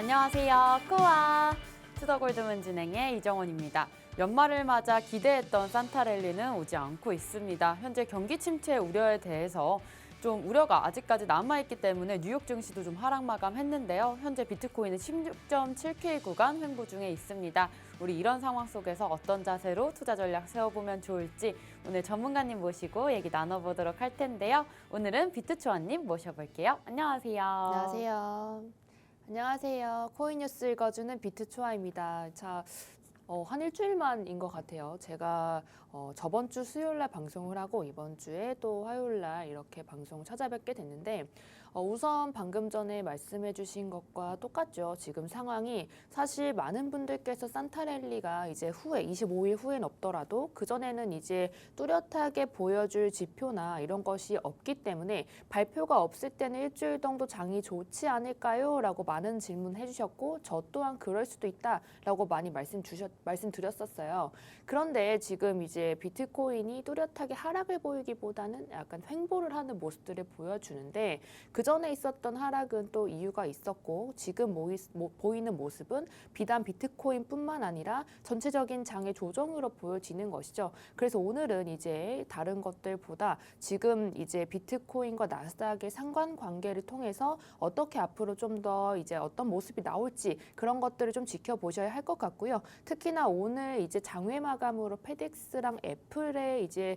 안녕하세요. 꾸와 투더골드문 진행의 이정원입니다. 연말을 맞아 기대했던 산타랠리는 오지 않고 있습니다. 현재 경기 침체 우려에 대해서 좀 우려가 아직까지 남아있기 때문에 뉴욕 증시도 좀 하락 마감했는데요. 현재 비트코인은 16.7K 구간 횡보 중에 있습니다. 우리 이런 상황 속에서 어떤 자세로 투자 전략 세워보면 좋을지 오늘 전문가님 모시고 얘기 나눠보도록 할 텐데요. 오늘은 비트초아님 모셔볼게요. 안녕하세요. 안녕하세요. 안녕하세요. 코인 뉴스 읽어주는 비트초아입니다. 한 일주일만인 것 같아요. 제가 저번 주 수요일 날 방송을 하고 이번 주에 또 화요일 날 이렇게 방송 찾아뵙게 됐는데 우선 방금 전에 말씀해 주신 것과 똑같죠. 지금 상황이 사실 많은 분들께서 산타랠리가 이제 후에 25일 후엔 없더라도 그전에는 이제 뚜렷하게 보여줄 지표나 이런 것이 없기 때문에 발표가 없을 때는 일주일 정도 장이 좋지 않을까요? 라고 많은 질문해 주셨고 저 또한 그럴 수도 있다라고 많이 말씀드렸었어요. 그런데 지금 이제 비트코인이 뚜렷하게 하락을 보이기보다는 약간 횡보를 하는 모습들을 보여주는데 그전에 있었던 하락은 또 이유가 있었고 지금 보이는 모습은 비단 비트코인뿐만 아니라 전체적인 장의 조정으로 보여지는 것이죠. 그래서 오늘은 이제 다른 것들보다 지금 이제 비트코인과 나스닥의 상관관계를 통해서 어떻게 앞으로 좀 더 이제 어떤 모습이 나올지 그런 것들을 좀 지켜보셔야 할 것 같고요. 특히나 오늘 이제 장외 마감으로 페덱스랑 애플의 이제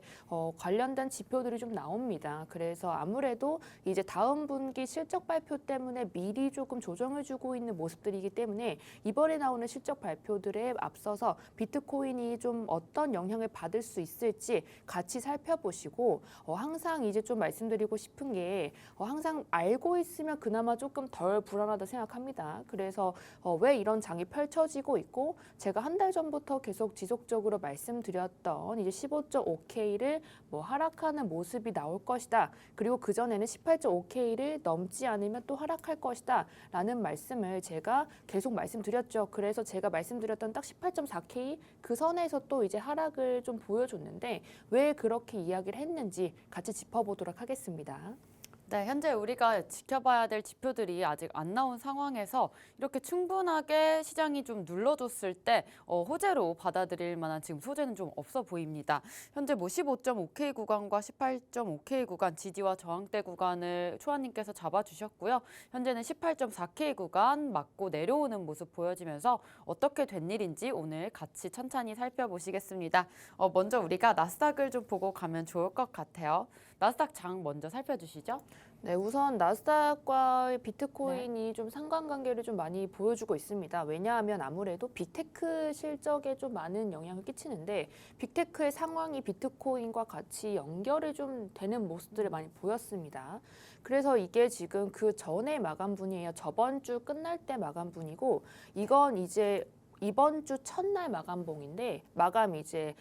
관련된 지표들이 좀 나옵니다. 그래서 아무래도 이제 다음 분기 실적 발표 때문에 미리 조금 조정을 주고 있는 모습들이기 때문에 이번에 나오는 실적 발표들에 앞서서 비트코인이 좀 어떤 영향을 받을 수 있을지 같이 살펴보시고 항상 이제 좀 말씀드리고 싶은 게 항상 알고 있으면 그나마 조금 덜 불안하다 생각합니다. 그래서 왜 이런 장이 펼쳐지고 있고 제가 한 달 전부터 계속 지속적으로 말씀드렸던 이제 15.5K를 하락하는 모습이 나올 것이다. 그리고 그전에는 18.5K를 넘지 않으면 또 하락할 것이다. 라는 말씀을 제가 계속 말씀드렸죠. 그래서 제가 말씀드렸던 딱 18.4K 그 선에서 또 이제 하락을 좀 보여줬는데 왜 그렇게 이야기를 했는지 같이 짚어보도록 하겠습니다. 네, 현재 우리가 지켜봐야 될 지표들이 아직 안 나온 상황에서 이렇게 충분하게 시장이 좀 눌러줬을 때 호재로 받아들일 만한 지금 소재는 좀 없어 보입니다. 현재 15.5K 구간과 18.5K 구간 지지와 저항대 구간을 초아님께서 잡아주셨고요. 현재는 18.4K 구간 맞고 내려오는 모습 보여지면서 어떻게 된 일인지 오늘 같이 천천히 살펴보시겠습니다. 먼저 우리가 나스닥을 좀 보고 가면 좋을 것 같아요. 나스닥 장 먼저 살펴주시죠. 네, 우선 나스닥과 비트코인이 좀 상관관계를 좀 많이 보여주고 있습니다. 왜냐하면 아무래도 빅테크 실적에 좀 많은 영향을 끼치는데 빅테크의 상황이 비트코인과 같이 연결이 좀 되는 모습들을 많이 보였습니다. 그래서 이게 지금 그 전에 마감분이에요. 저번 주 끝날 때 마감분이고 이건 이제 이번 주 첫날 마감봉인데 마감이 이제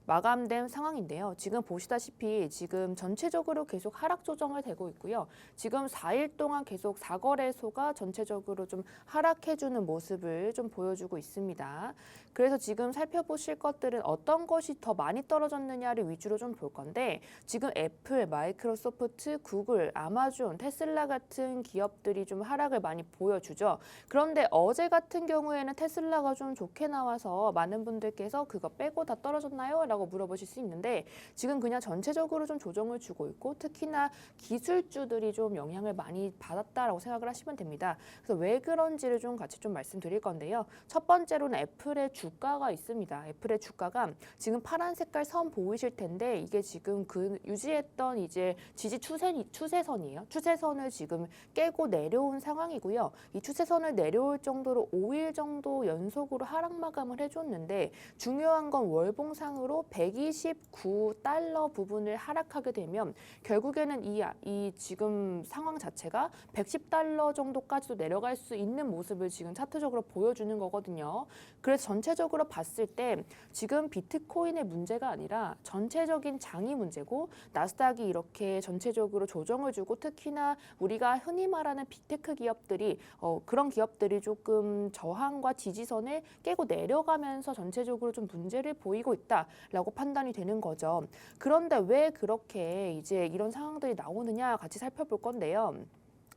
마감된 상황인데요. 지금 보시다시피 지금 전체적으로 계속 하락 조정을 되고 있고요. 지금 4일 동안 계속 4거래소가 전체적으로 좀 하락해주는 모습을 좀 보여주고 있습니다. 그래서 지금 살펴보실 것들은 어떤 것이 더 많이 떨어졌느냐를 위주로 좀 볼 건데 지금 애플, 마이크로소프트, 구글, 아마존, 테슬라 같은 기업들이 좀 하락을 많이 보여주죠. 그런데 어제 같은 경우에는 테슬라가 좀 좋게 나와서 많은 분들께서 그거 빼고 다 떨어졌나요? 라고 물어보실 수 있는데 지금 그냥 전체적으로 좀 조정을 주고 있고 특히나 기술주들이 좀 영향을 많이 받았다라고 생각을 하시면 됩니다. 그래서 왜 그런지를 좀 같이 좀 말씀드릴 건데요. 첫 번째로는 애플의 주가가 있습니다. 애플의 주가가 지금 파란 색깔 선 보이실 텐데 이게 지금 그 유지했던 이제 지지 추세선이에요. 추세선을 지금 깨고 내려온 상황이고요. 이 추세선을 내려올 정도로 5일 정도 연속으로 하락 마감을 해줬는데 중요한 건 월봉상으로 129달러 부분을 하락하게 되면 결국에는 이 지금 상황 자체가 110달러 정도까지도 내려갈 수 있는 모습을 지금 차트적으로 보여주는 거거든요. 그래서 전체적으로 봤을 때 지금 비트코인의 문제가 아니라 전체적인 장이 문제고 나스닥이 이렇게 전체적으로 조정을 주고 특히나 우리가 흔히 말하는 빅테크 기업들이 그런 기업들이 조금 저항과 지지선을 깨고 내려가면서 전체적으로 좀 문제를 보이고 있다라고 판단이 되는 거죠. 그런데 왜 그렇게 이제 이런 상황들이 나오느냐 같이 살펴볼 건데요.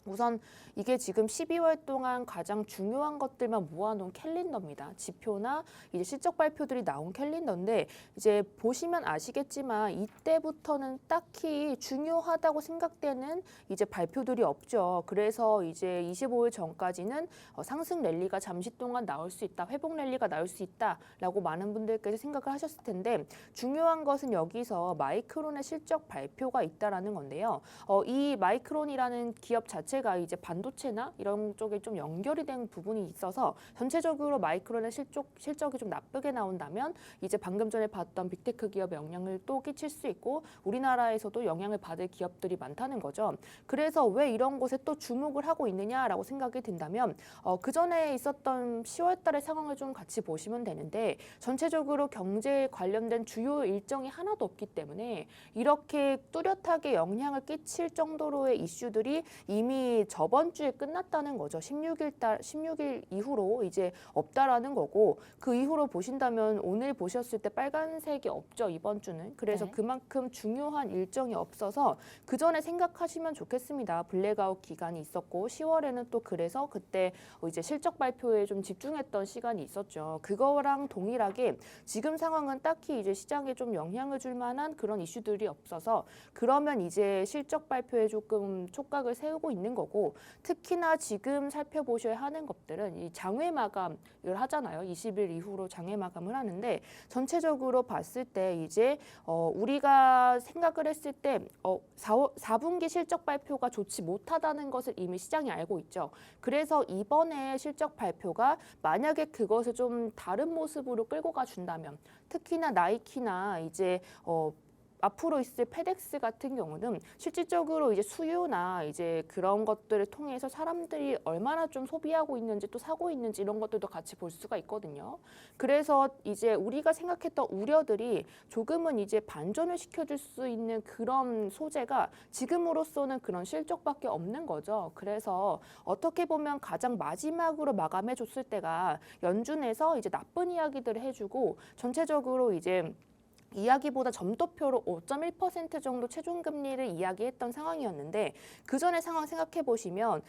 우선 이게 지금 12월 동안 가장 중요한 것들만 모아놓은 캘린더입니다. 지표나 이제 실적 발표들이 나온 캘린더인데 이제 보시면 아시겠지만 이때부터는 딱히 중요하다고 생각되는 이제 발표들이 없죠. 그래서 이제 25일 전까지는 상승 랠리가 잠시 동안 나올 수 있다, 회복 랠리가 나올 수 있다라고 많은 분들께서 생각을 하셨을 텐데 중요한 것은 여기서 마이크론의 실적 발표가 있다라는 건데요. 이 마이크론이라는 기업 자체가 이제 반도체나 이런 쪽에 좀 연결이 된 부분이 있어서 전체적으로 마이크론의 실적이 좀 나쁘게 나온다면 이제 방금 전에 봤던 빅테크 기업에 영향을 또 끼칠 수 있고 우리나라에서도 영향을 받을 기업들이 많다는 거죠. 그래서 왜 이런 곳에 또 주목을 하고 있느냐라고 생각이 든다면 그 전에 있었던 10월 달의 상황을 좀 같이 보시면 되는데 전체적으로 경제에 관련된 주요 일정이 하나도 없기 때문에 이렇게 뚜렷하게 영향을 끼칠 정도로의 이슈들이 이미 저번 주에 끝났다는 거죠. 16일 이후로 이제 없다라는 거고 그 이후로 보신다면 오늘 보셨을 때 빨간색이 없죠. 이번 주는. 그래서 네. 그만큼 중요한 일정이 없어서 그 전에 생각하시면 좋겠습니다. 블랙아웃 기간이 있었고 10월에는 또 그래서 그때 이제 실적 발표에 좀 집중했던 시간이 있었죠. 그거랑 동일하게 지금 상황은 딱히 이제 시장에 좀 영향을 줄 만한 그런 이슈들이 없어서 그러면 이제 실적 발표에 조금 촉각을 세우고 있는 거고 특히나 지금 살펴보셔야 하는 것들은 이 장외 마감을 하잖아요. 20일 이후로 장외 마감을 하는데 전체적으로 봤을 때 이제 우리가 생각을 했을 때 4분기 실적 발표가 좋지 못하다는 것을 이미 시장이 알고 있죠. 그래서 이번에 실적 발표가 만약에 그것을 좀 다른 모습으로 끌고 가준다면 특히나 나이키나 이제 앞으로 있을 페덱스 같은 경우는 실질적으로 이제 수요나 이제 그런 것들을 통해서 사람들이 얼마나 좀 소비하고 있는지 또 사고 있는지 이런 것들도 같이 볼 수가 있거든요. 그래서 이제 우리가 생각했던 우려들이 조금은 이제 반전을 시켜줄 수 있는 그런 소재가 지금으로서는 그런 실적밖에 없는 거죠. 그래서 어떻게 보면 가장 마지막으로 마감해 줬을 때가 연준에서 이제 나쁜 이야기들을 해주고 전체적으로 이제 이야기보다 점도표로 5.1% 정도 최종금리를 이야기했던 상황이었는데 그 전의 상황 생각해 보시면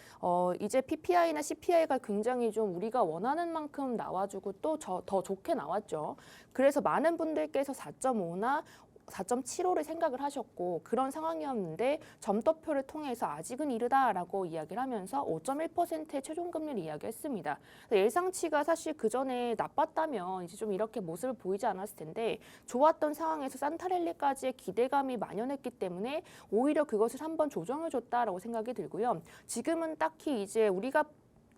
이제 PPI나 CPI가 굉장히 좀 우리가 원하는 만큼 나와주고 또 더 좋게 나왔죠. 그래서 많은 분들께서 4.5나 4.75를 생각을 하셨고 그런 상황이었는데 점도표를 통해서 아직은 이르다라고 이야기를 하면서 5.1%의 최종금리를 이야기했습니다. 예상치가 사실 그 전에 나빴다면 이제 좀 이렇게 모습을 보이지 않았을 텐데 좋았던 상황에서 산타랠리까지의 기대감이 만연했기 때문에 오히려 그것을 한번 조정해줬다라고 생각이 들고요. 지금은 딱히 이제 우리가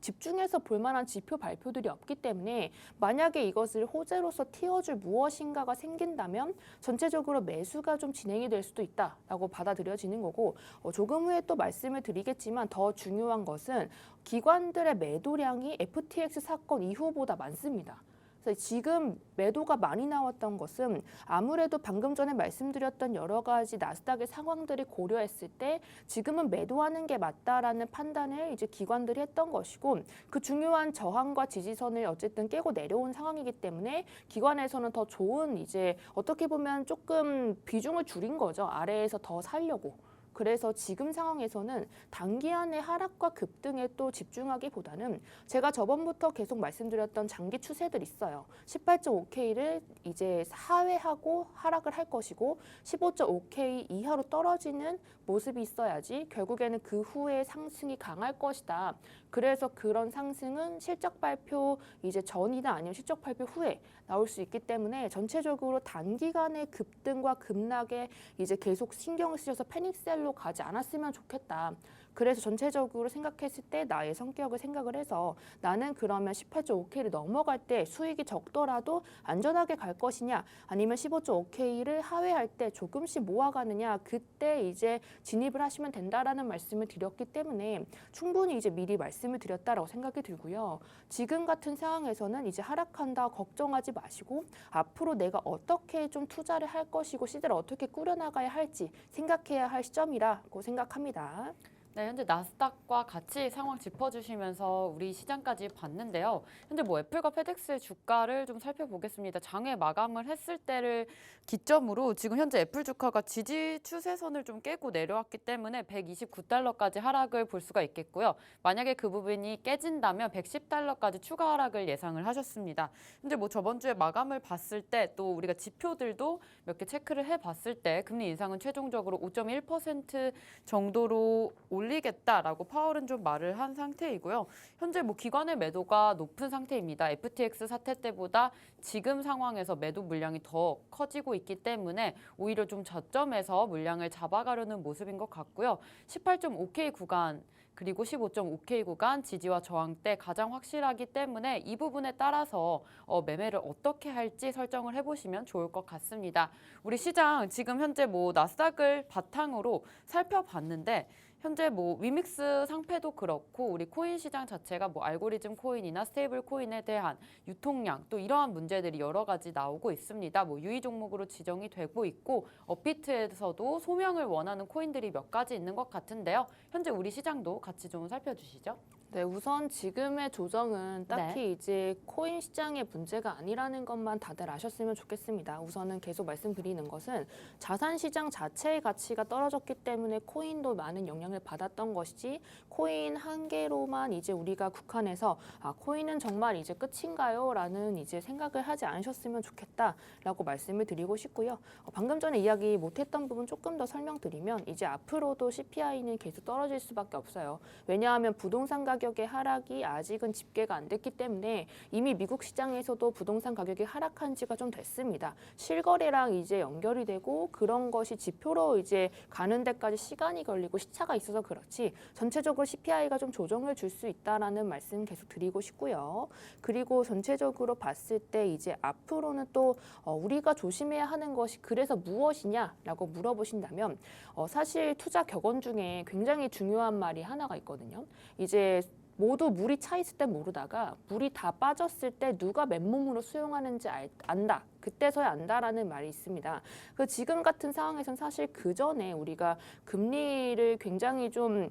집중해서 볼 만한 지표 발표들이 없기 때문에 만약에 이것을 호재로서 띄워줄 무엇인가가 생긴다면 전체적으로 매수가 좀 진행이 될 수도 있다라고 받아들여지는 거고 조금 후에 또 말씀을 드리겠지만 더 중요한 것은 기관들의 매도량이 FTX 사건 이후보다 많습니다. 그래서 지금 매도가 많이 나왔던 것은 아무래도 방금 전에 말씀드렸던 여러 가지 나스닥의 상황들을 고려했을 때 지금은 매도하는 게 맞다라는 판단을 이제 기관들이 했던 것이고 그 중요한 저항과 지지선을 어쨌든 깨고 내려온 상황이기 때문에 기관에서는 더 좋은 이제 어떻게 보면 조금 비중을 줄인 거죠. 아래에서 더 살려고. 그래서 지금 상황에서는 단기간의 하락과 급등에 또 집중하기보다는 제가 저번부터 계속 말씀드렸던 장기 추세들 있어요. 18.5K를 이제 하회하고 하락을 할 것이고 15.5K 이하로 떨어지는 모습이 있어야지 결국에는 그 후에 상승이 강할 것이다. 그래서 그런 상승은 실적 발표 이제 전이나 아니면 실적 발표 후에 나올 수 있기 때문에 전체적으로 단기간의 급등과 급락에 이제 계속 신경을 쓰셔서 패닉셀로 가지 않았으면 좋겠다. 그래서 전체적으로 생각했을 때 나의 성격을 생각을 해서 나는 그러면 18.5K를 넘어갈 때 수익이 적더라도 안전하게 갈 것이냐 아니면 15.5K를 하회할 때 조금씩 모아가느냐 그때 이제 진입을 하시면 된다라는 말씀을 드렸기 때문에 충분히 이제 미리 말씀을 드렸다라고 생각이 들고요. 지금 같은 상황에서는 이제 하락한다 걱정하지 마시고 앞으로 내가 어떻게 좀 투자를 할 것이고 시대를 어떻게 꾸려나가야 할지 생각해야 할 시점이라고 생각합니다. 네, 현재 나스닥과 같이 상황 짚어주시면서 우리 시장까지 봤는데요. 현재 뭐 애플과 페덱스의 주가를 좀 살펴보겠습니다. 장외 마감을 했을 때를 기점으로 지금 현재 애플 주가가 지지 추세선을 좀 깨고 내려왔기 때문에 129달러까지 하락을 볼 수가 있겠고요. 만약에 그 부분이 깨진다면 110달러까지 추가 하락을 예상을 하셨습니다. 현재 뭐 저번 주에 마감을 봤을 때 또 우리가 지표들도 몇 개 체크를 해봤을 때 금리 인상은 최종적으로 5.1% 정도로 올리겠다라고 파월은 좀 말을 한 상태이고요. 현재 뭐 기관의 매도가 높은 상태입니다. FTX 사태 때보다 지금 상황에서 매도 물량이 더 커지고 있기 때문에 오히려 좀 저점에서 물량을 잡아가려는 모습인 것 같고요. 18.5K 구간 그리고 15.5K 구간 지지와 저항대 가장 확실하기 때문에 이 부분에 따라서 매매를 어떻게 할지 설정을 해보시면 좋을 것 같습니다. 우리 시장 지금 현재 뭐 나스닥을 바탕으로 살펴봤는데 현재 뭐 위믹스 상패도 그렇고 우리 코인 시장 자체가 뭐 알고리즘 코인이나 스테이블 코인에 대한 유통량 또 이러한 문제들이 여러 가지 나오고 있습니다. 뭐 유의 종목으로 지정이 되고 있고 업비트에서도 소명을 원하는 코인들이 몇 가지 있는 것 같은데요. 현재 우리 시장도 같이 좀 살펴주시죠. 네, 우선 지금의 조정은 딱히 이제 코인 시장의 문제가 아니라는 것만 다들 아셨으면 좋겠습니다. 우선은 계속 말씀드리는 것은 자산 시장 자체의 가치가 떨어졌기 때문에 코인도 많은 영향을 받았던 것이지 코인 한 개로만 이제 우리가 국한해서 코인은 정말 이제 끝인가요? 라는 이제 생각을 하지 않으셨으면 좋겠다라고 말씀을 드리고 싶고요. 방금 전에 이야기 못했던 부분 조금 더 설명드리면 이제 앞으로도 CPI는 계속 떨어질 수밖에 없어요. 왜냐하면 부동산 가격의 하락이 아직은 집계가 안 됐기 때문에 이미 미국 시장에서도 부동산 가격이 하락한 지가 좀 됐습니다. 실거래랑 이제 연결이 되고 그런 것이 지표로 이제 가는 데까지 시간이 걸리고 시차가 있어서 그렇지 전체적으로 CPI가 좀 조정을 줄 수 있다라는 말씀 계속 드리고 싶고요. 그리고 전체적으로 봤을 때 이제 앞으로는 또 우리가 조심해야 하는 것이 그래서 무엇이냐라고 물어보신다면 사실 투자 격언 중에 굉장히 중요한 말이 하나가 있거든요. 이제 모두 물이 차 있을 때 모르다가 물이 다 빠졌을 때 누가 맨몸으로 수용하는지 안다. 그때서야 안다라는 말이 있습니다. 그 지금 같은 상황에서는 사실 그 전에 우리가 금리를 굉장히 좀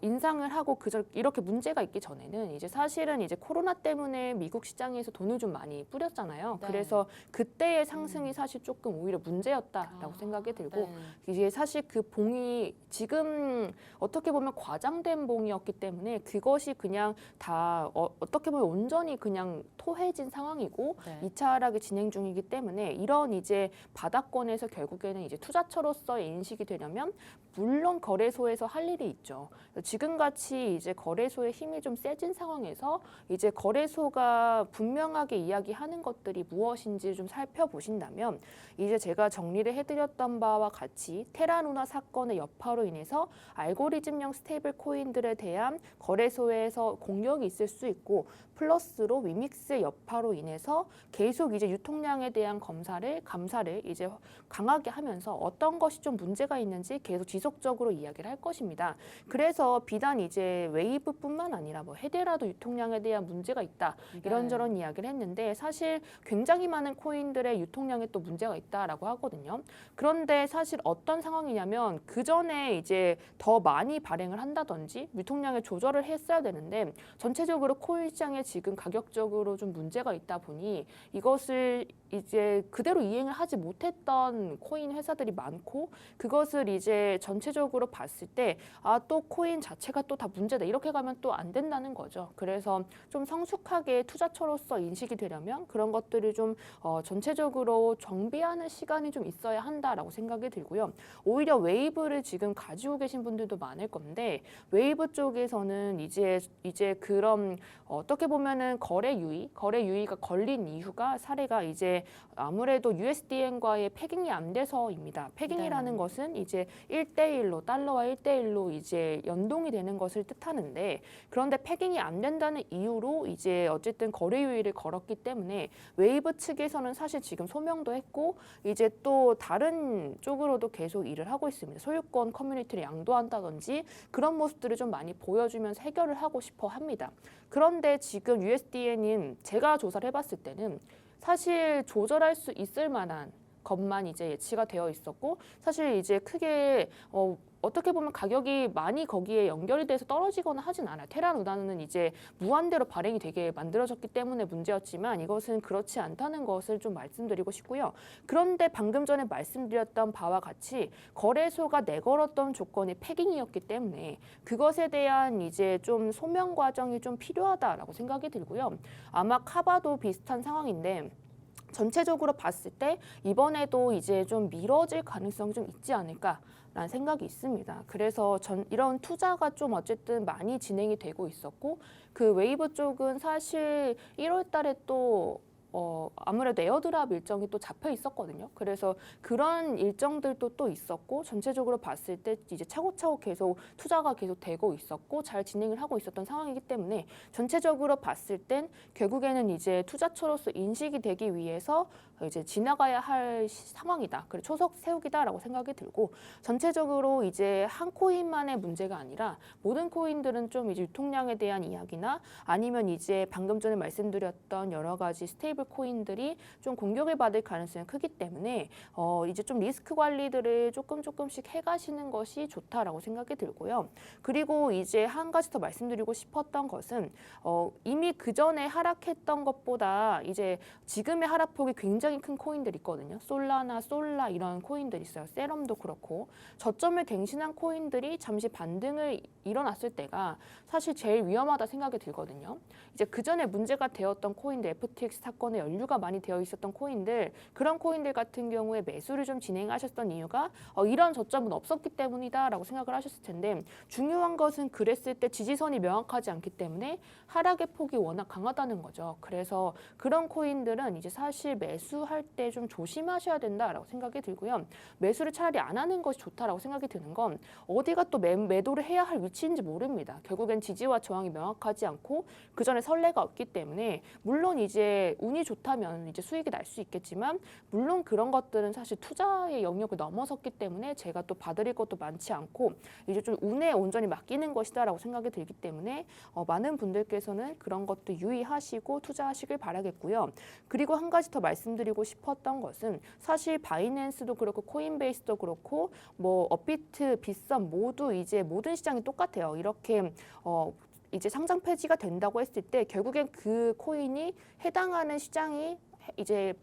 인상을 하고 이렇게 문제가 있기 전에는 이제 사실은 이제 코로나 때문에 미국 시장에서 돈을 좀 많이 뿌렸잖아요. 네. 그래서 그때의 상승이 사실 조금 오히려 문제였다라고 생각이 들고 이제 사실 그 봉이 지금 어떻게 보면 과장된 봉이었기 때문에 그것이 그냥 다 어떻게 보면 온전히 그냥 토해진 상황이고 네. 2차 하락이 진행 중이기 때문에 이런 이제 바닥권에서 결국에는 이제 투자처로서의 인식이 되려면 물론 거래소에서 할 일이 있죠. 지금같이 이제 거래소의 힘이 좀 세진 상황에서 이제 거래소가 분명하게 이야기하는 것들이 무엇인지 좀 살펴보신다면 이제 제가 정리를 해드렸던 바와 같이 테라루나 사건의 여파로 인해서 알고리즘형 스테이블 코인들에 대한 거래소에서 공격이 있을 수 있고 플러스로 위믹스의 여파로 인해서 계속 이제 유통량에 대한 감사를 이제 강하게 하면서 어떤 것이 좀 문제가 있는지 계속 지속적으로 이야기를 할 것입니다. 그래서 비단 이제 웨이브뿐만 아니라 뭐 헤데라도 유통량에 대한 문제가 있다 이런저런 이야기를 했는데 사실 굉장히 많은 코인들의 유통량에 또 문제가 있다라고 하거든요. 그런데 사실 어떤 상황이냐면 그 전에 이제 더 많이 발행을 한다든지 유통량을 조절을 했어야 되는데 전체적으로 코인 시장에 지금 가격적으로 좀 문제가 있다 보니 이것을 이제 그대로 이행을 하지 못했던 코인 회사들이 많고 그것을 이제 전체적으로 봤을 때 또 코인 자체가 또 다 문제다 이렇게 가면 또 안 된다는 거죠. 그래서 좀 성숙하게 투자처로서 인식이 되려면 그런 것들을 좀 전체적으로 정비하는 시간이 좀 있어야 한다라고 생각이 들고요. 오히려 웨이브를 지금 가지고 계신 분들도 많을 건데 웨이브 쪽에서는 이제 그런 어떻게 보면은 거래 유의가 걸린 이유가 사례가 이제 아무래도 USDN과의 패깅이 안 돼서입니다. 패깅이라는 것은 이제 1대1로 달러와 1대1로 이제 연동이 되는 것을 뜻하는데 그런데 패깅이 안 된다는 이유로 이제 어쨌든 거래 유의를 걸었기 때문에 웨이브 측에서는 사실 지금 소명도 했고 이제 또 다른 쪽으로도 계속 일을 하고 있습니다. 소유권 커뮤니티를 양도한다든지 그런 모습들을 좀 많이 보여주면서 해결을 하고 싶어 합니다. 그런데 지금 USDN은 제가 조사를 해봤을 때는 사실 조절할 수 있을 만한 것만 이제 예치가 되어 있었고 사실 이제 크게 어떻게 보면 가격이 많이 거기에 연결이 돼서 떨어지거나 하진 않아요. 테라 루나는 이제 무한대로 발행이 되게 만들어졌기 때문에 문제였지만 이것은 그렇지 않다는 것을 좀 말씀드리고 싶고요. 그런데 방금 전에 말씀드렸던 바와 같이 거래소가 내걸었던 조건이 패깅이었기 때문에 그것에 대한 이제 좀 소명 과정이 좀 필요하다라고 생각이 들고요. 아마 카바도 비슷한 상황인데 전체적으로 봤을 때 이번에도 이제 좀 미뤄질 가능성이 좀 있지 않을까라는 생각이 있습니다. 그래서 이런 투자가 좀 어쨌든 많이 진행이 되고 있었고 그 웨이브 쪽은 사실 1월 달에 또 아무래도 에어드랍 일정이 또 잡혀 있었거든요. 그래서 그런 일정들도 또 있었고 전체적으로 봤을 때 이제 차곡차곡 계속 투자가 계속 되고 있었고 잘 진행을 하고 있었던 상황이기 때문에 전체적으로 봤을 땐 결국에는 이제 투자처로서 인식이 되기 위해서 이제 지나가야 할 상황이다. 그리고 초석 세우기다라고 생각이 들고 전체적으로 이제 한 코인만의 문제가 아니라 모든 코인들은 좀 이제 유통량에 대한 이야기나 아니면 이제 방금 전에 말씀드렸던 여러 가지 스테이블 코인들이 좀 공격을 받을 가능성이 크기 때문에 이제 좀 리스크 관리들을 조금씩 해가시는 것이 좋다라고 생각이 들고요. 그리고 이제 한 가지 더 말씀드리고 싶었던 것은 이미 그 전에 하락했던 것보다 이제 지금의 하락폭이 굉장히 큰 코인들 있거든요. 솔라나 솔라 이런 코인들 있어요. 세럼도 그렇고 저점을 갱신한 코인들이 잠시 반등을 일어났을 때가 사실 제일 위험하다 생각이 들거든요. 이제 그 전에 문제가 되었던 코인들, FTX 사건에 연루가 많이 되어 있었던 코인들, 그런 코인들 같은 경우에 매수를 좀 진행하셨던 이유가 이런 저점은 없었기 때문이다라고 생각을 하셨을 텐데 중요한 것은 그랬을 때 지지선이 명확하지 않기 때문에 하락의 폭이 워낙 강하다는 거죠. 그래서 그런 코인들은 이제 사실 매수할 때 좀 조심하셔야 된다라고 생각이 들고요. 매수를 차라리 안 하는 것이 좋다라고 생각이 드는 건 어디가 또 매도를 해야 할 위치인지 모릅니다. 결국엔 지지와 저항이 명확하지 않고 그 전에 선례가 없기 때문에 물론 이제 운이 좋다면 이제 수익이 날 수 있겠지만 물론 그런 것들은 사실 투자의 영역을 넘어섰기 때문에 제가 또 봐드릴 것도 많지 않고 이제 좀 운에 온전히 맡기는 것이다라고 생각이 들기 때문에 많은 분들께서는 그런 것도 유의하시고 투자하시길 바라겠고요. 그리고 한 가지 더 말씀드리고 싶었던 것은 사실 바이낸스도 그렇고 코인베이스도 그렇고 뭐 업비트, 빗썸 모두 이제 모든 시장이 똑같아요. 이렇게 이제 상장 폐지가 된다고 했을 때 결국엔 그 코인이 해당하는 시장이 이제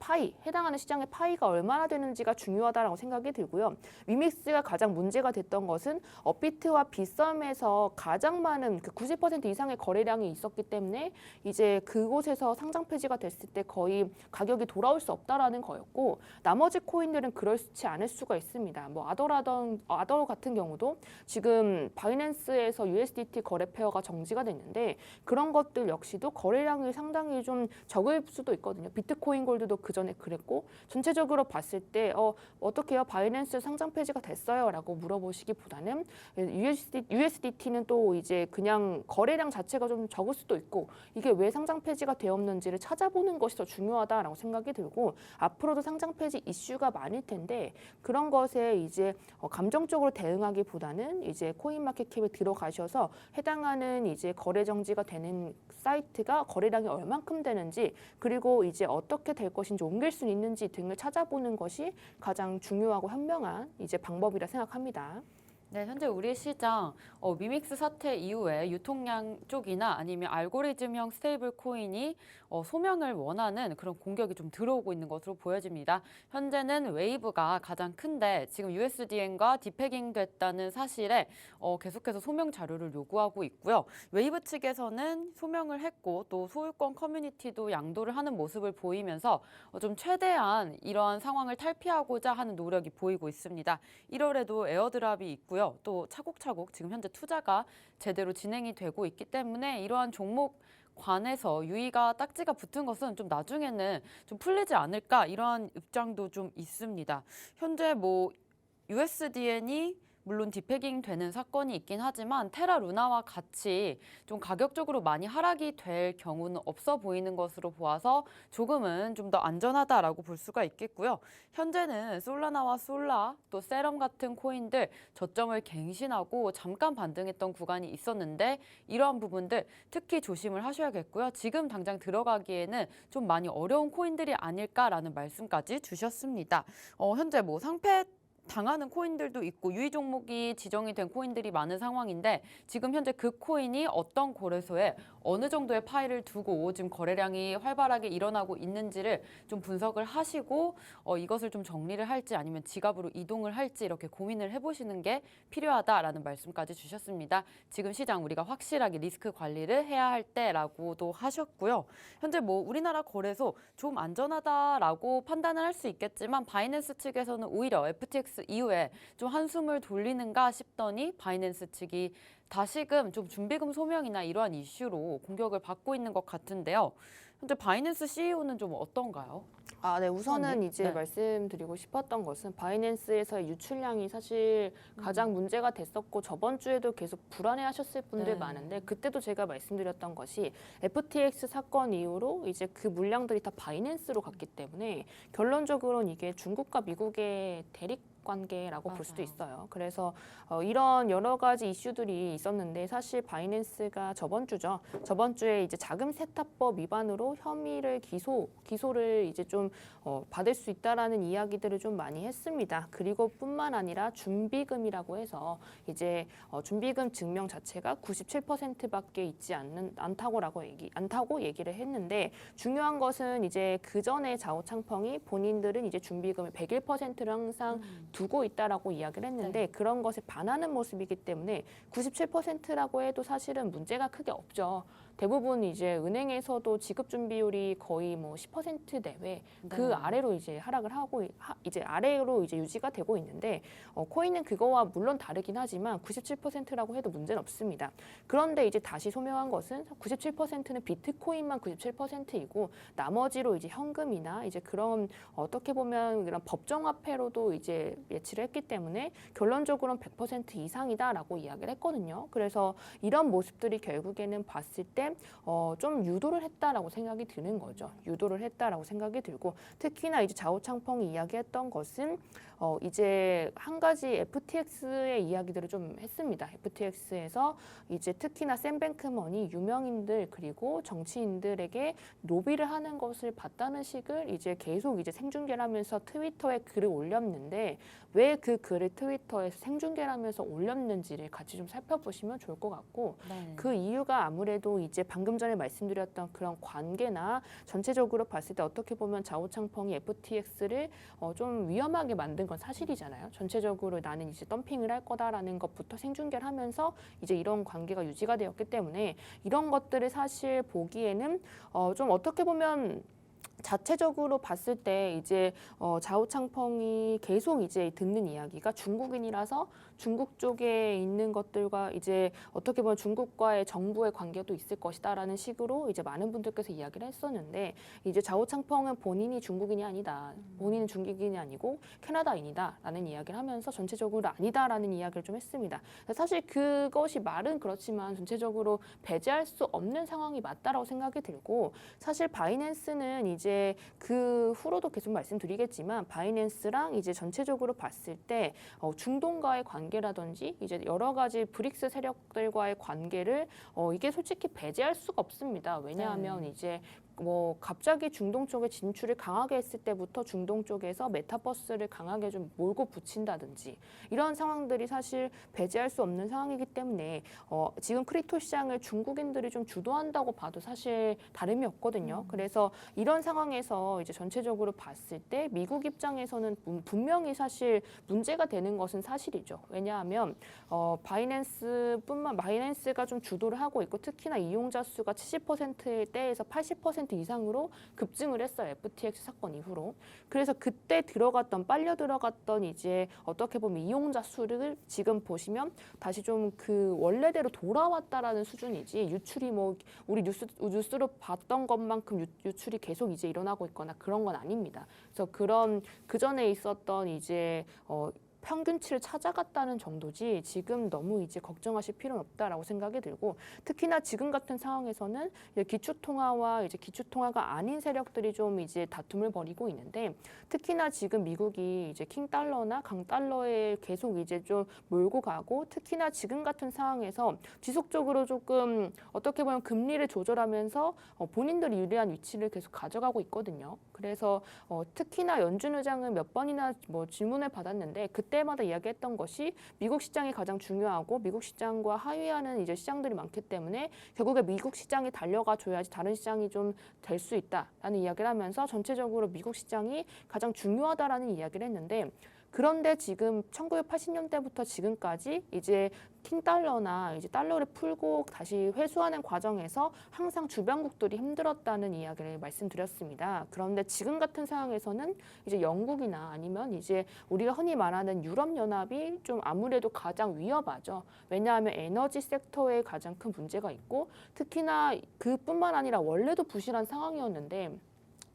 해당하는 시장의 파이가 얼마나 되는지가 중요하다라고 생각이 들고요. 위믹스가 가장 문제가 됐던 것은 업비트와 빗썸에서 가장 많은 그 90% 이상의 거래량이 있었기 때문에 이제 그곳에서 상장 폐지가 됐을 때 거의 가격이 돌아올 수 없다라는 거였고 나머지 코인들은 그렇지 않을 수가 있습니다. 뭐 아더 같은 경우도 지금 바이낸스에서 USDT 거래 페어가 정지가 됐는데 그런 것들 역시도 거래량이 상당히 좀 적을 수도 있거든요. 비트코인 골드도 그 전에 그랬고 전체적으로 봤을 때 어떻게 해요? 바이낸스 상장 폐지가 됐어요? 라고 물어보시기보다는 USDT는 또 이제 그냥 거래량 자체가 좀 적을 수도 있고 이게 왜 상장 폐지가 되었는지를 찾아보는 것이 더 중요하다라고 생각이 들고 앞으로도 상장 폐지 이슈가 많을 텐데 그런 것에 이제 감정적으로 대응하기보다는 이제 코인마켓캡에 들어가셔서 해당하는 이제 거래 정지가 되는 사이트가 거래량이 얼만큼 되는지 그리고 이제 어떻게 될 것인지 옮길 수 있는지 등을 찾아보는 것이 가장 중요하고 현명한 이제 방법이라 생각합니다. 네, 현재 우리 시장 미믹스 사태 이후에 유통량 쪽이나 아니면 알고리즘형 스테이블 코인이 소명을 원하는 그런 공격이 좀 들어오고 있는 것으로 보여집니다. 현재는 웨이브가 가장 큰데 지금 USDN과 디패깅 됐다는 사실에 계속해서 소명 자료를 요구하고 있고요. 웨이브 측에서는 소명을 했고 또 소유권 커뮤니티도 양도를 하는 모습을 보이면서 좀 최대한 이러한 상황을 탈피하고자 하는 노력이 보이고 있습니다. 1월에도 에어드랍이 있고요. 또 차곡차곡 지금 현재 투자가 제대로 진행이 되고 있기 때문에 이러한 종목 관해서 유의가 딱지가 붙은 것은 좀 나중에는 좀 풀리지 않을까 이러한 입장도 좀 있습니다. 현재 뭐 USDN이 물론 디패깅 되는 사건이 있긴 하지만 테라 루나와 같이 좀 가격적으로 많이 하락이 될 경우는 없어 보이는 것으로 보아서 조금은 좀 더 안전하다라고 볼 수가 있겠고요. 현재는 솔라나와 솔라 또 세럼 같은 코인들 저점을 갱신하고 잠깐 반등했던 구간이 있었는데 이러한 부분들 특히 조심을 하셔야겠고요. 지금 당장 들어가기에는 좀 많이 어려운 코인들이 아닐까라는 말씀까지 주셨습니다. 현재 뭐 상패 당하는 코인들도 있고 유의 종목이 지정이 된 코인들이 많은 상황인데 지금 현재 그 코인이 어떤 거래소에 어느 정도의 파일을 두고 지금 거래량이 활발하게 일어나고 있는지를 좀 분석을 하시고 이것을 좀 정리를 할지 아니면 지갑으로 이동을 할지 이렇게 고민을 해보시는 게 필요하다라는 말씀까지 주셨습니다. 지금 시장 우리가 확실하게 리스크 관리를 해야 할 때라고도 하셨고요. 현재 뭐 우리나라 거래소 좀 안전하다라고 판단을 할 수 있겠지만 바이낸스 측에서는 오히려 FTX 이후에 좀 한숨을 돌리는가 싶더니 바이낸스 측이 다시금 좀 준비금 소명이나 이러한 이슈로 공격을 받고 있는 것 같은데요. 현재 바이낸스 CEO는 좀 어떤가요? 네, 우선은 이제 네. 말씀드리고 싶었던 것은 바이낸스에서의 유출량이 사실 가장 문제가 됐었고 저번 주에도 계속 불안해하셨을 분들 네. 많은데 그때도 제가 말씀드렸던 것이 FTX 사건 이후로 이제 그 물량들이 다 바이낸스로 갔기 때문에 결론적으로는 이게 중국과 미국의 대립 관계라고 볼 수도 맞아요. 있어요. 그래서 이런 여러 가지 이슈들이 있었는데 사실 바이낸스가 저번 주에 이제 자금 세탁법 위반으로 혐의를 기소를 이제 좀 받을 수 있다라는 이야기들을 좀 많이 했습니다. 그리고 뿐만 아니라 준비금이라고 해서 이제 준비금 증명 자체가 97%밖에 있지 않다고 얘기를 했는데 중요한 것은 이제 그 전에 자오창펑이 본인들은 이제 준비금을 101%를 항상 두고 있다라고 이야기를 했는데 그런 것에 반하는 모습이기 때문에 97%라고 해도 사실은 문제가 크게 없죠. 대부분 이제 은행에서도 지급 준비율이 거의 뭐 10% 내외 그 아래로 이제 하락을 하고 이제 아래로 이제 유지가 되고 있는데 코인은 그거와 물론 다르긴 하지만 97%라고 해도 문제는 없습니다. 그런데 이제 다시 소명한 것은 97%는 비트코인만 97%이고 나머지로 이제 현금이나 이제 그런 어떻게 보면 그런 법정화폐로도 이제 예치를 했기 때문에 결론적으로는 100% 이상이다라고 이야기를 했거든요. 그래서 이런 모습들이 결국에는 봤을 때 좀 유도를 했다라고 생각이 드는 거죠. 유도를 했다라고 생각이 들고 특히나 이제 자오창펑이 이야기했던 것은 이제 한 가지 FTX의 이야기들을 좀 했습니다. FTX에서 이제 특히나 샘 뱅크먼이 유명인들 그리고 정치인들에게 로비를 하는 것을 봤다는 식을 이제 계속 이제 생중계를 하면서 트위터에 글을 올렸는데 왜 그 글을 트위터에서 생중계를 하면서 올렸는지를 같이 좀 살펴보시면 좋을 것 같고 그 이유가 아무래도 이제 방금 전에 말씀드렸던 그런 관계나 전체적으로 봤을 때 어떻게 보면 자오창펑이 FTX를 좀 위험하게 만든 건 사실이잖아요. 전체적으로 나는 이제 덤핑을 할 거다라는 것부터 생중계를 하면서 이제 이런 관계가 유지가 되었기 때문에 이런 것들을 사실 보기에는 좀 어떻게 보면 자체적으로 봤을 때 이제 자오창펑이 계속 이제 듣는 이야기가 중국인이라서 중국 쪽에 있는 것들과 이제 어떻게 보면 중국과의 정부의 관계도 있을 것이다라는 식으로 이제 많은 분들께서 이야기를 했었는데 이제 자오창펑은 본인이 중국인이 아니다. 본인은 중국인이 아니고 캐나다인이다라는 이야기를 하면서 전체적으로 아니다라는 이야기를 좀 했습니다. 사실 그것이 말은 그렇지만 전체적으로 배제할 수 없는 상황이 맞다라고 생각이 들고 사실 바이낸스는 이제 그 후로도 계속 말씀드리겠지만 바이낸스랑 이제 전체적으로 봤을 때 중동과의 관계라든지 이제 여러 가지 브릭스 세력들과의 관계를 이게 솔직히 배제할 수가 없습니다. 왜냐하면 이제 뭐 갑자기 중동 쪽에 진출을 강하게 했을 때부터 중동 쪽에서 메타버스를 강하게 좀 몰고 붙인다든지 이런 상황들이 사실 배제할 수 없는 상황이기 때문에 지금 크립토 시장을 중국인들이 좀 주도한다고 봐도 사실 다름이 없거든요. 그래서 이런 상황에서 이제 전체적으로 봤을 때 미국 입장에서는 분명히 사실 문제가 되는 것은 사실이죠. 왜냐하면 바이낸스가 좀 주도를 하고 있고 특히나 이용자 수가 70%대에서 80% 이상으로 급증을 했어요. FTX 사건 이후로. 그래서 그때 빨려 들어갔던 이제 어떻게 보면 이용자 수를 지금 보시면 다시 좀 그 원래대로 돌아왔다라는 수준이지 유출이 뭐 우리 뉴스로 봤던 것만큼 유출이 계속 이제 일어나고 있거나 그런 건 아닙니다. 그래서 그 전에 있었던 이제 평균치를 찾아갔다는 정도지 지금 너무 이제 걱정하실 필요는 없다라고 생각이 들고 특히나 지금 같은 상황에서는 기축통화와 이제 기축통화가 아닌 세력들이 좀 이제 다툼을 벌이고 있는데 특히나 지금 미국이 이제 킹달러나 강달러에 계속 이제 좀 몰고 가고 특히나 지금 같은 상황에서 지속적으로 조금 어떻게 보면 금리를 조절하면서 본인들이 유리한 위치를 계속 가져가고 있거든요. 그래서 특히나 연준 의장은 몇 번이나 뭐 질문을 받았는데 그 그때마다 이야기했던 것이 미국 시장이 가장 중요하고 미국 시장과 하위하는 이제 시장들이 많기 때문에 결국에 미국 시장이 달려가 줘야지 다른 시장이 좀 될 수 있다라는 이야기를 하면서 전체적으로 미국 시장이 가장 중요하다라는 이야기를 했는데 그런데 지금 1980년대부터 지금까지 이제 킹 달러나 이제 달러를 풀고 다시 회수하는 과정에서 항상 주변국들이 힘들었다는 이야기를 말씀드렸습니다. 그런데 지금 같은 상황에서는 이제 영국이나 아니면 이제 우리가 흔히 말하는 유럽연합이 좀 아무래도 가장 위험하죠. 왜냐하면 에너지 섹터에 가장 큰 문제가 있고 특히나 그뿐만 아니라 원래도 부실한 상황이었는데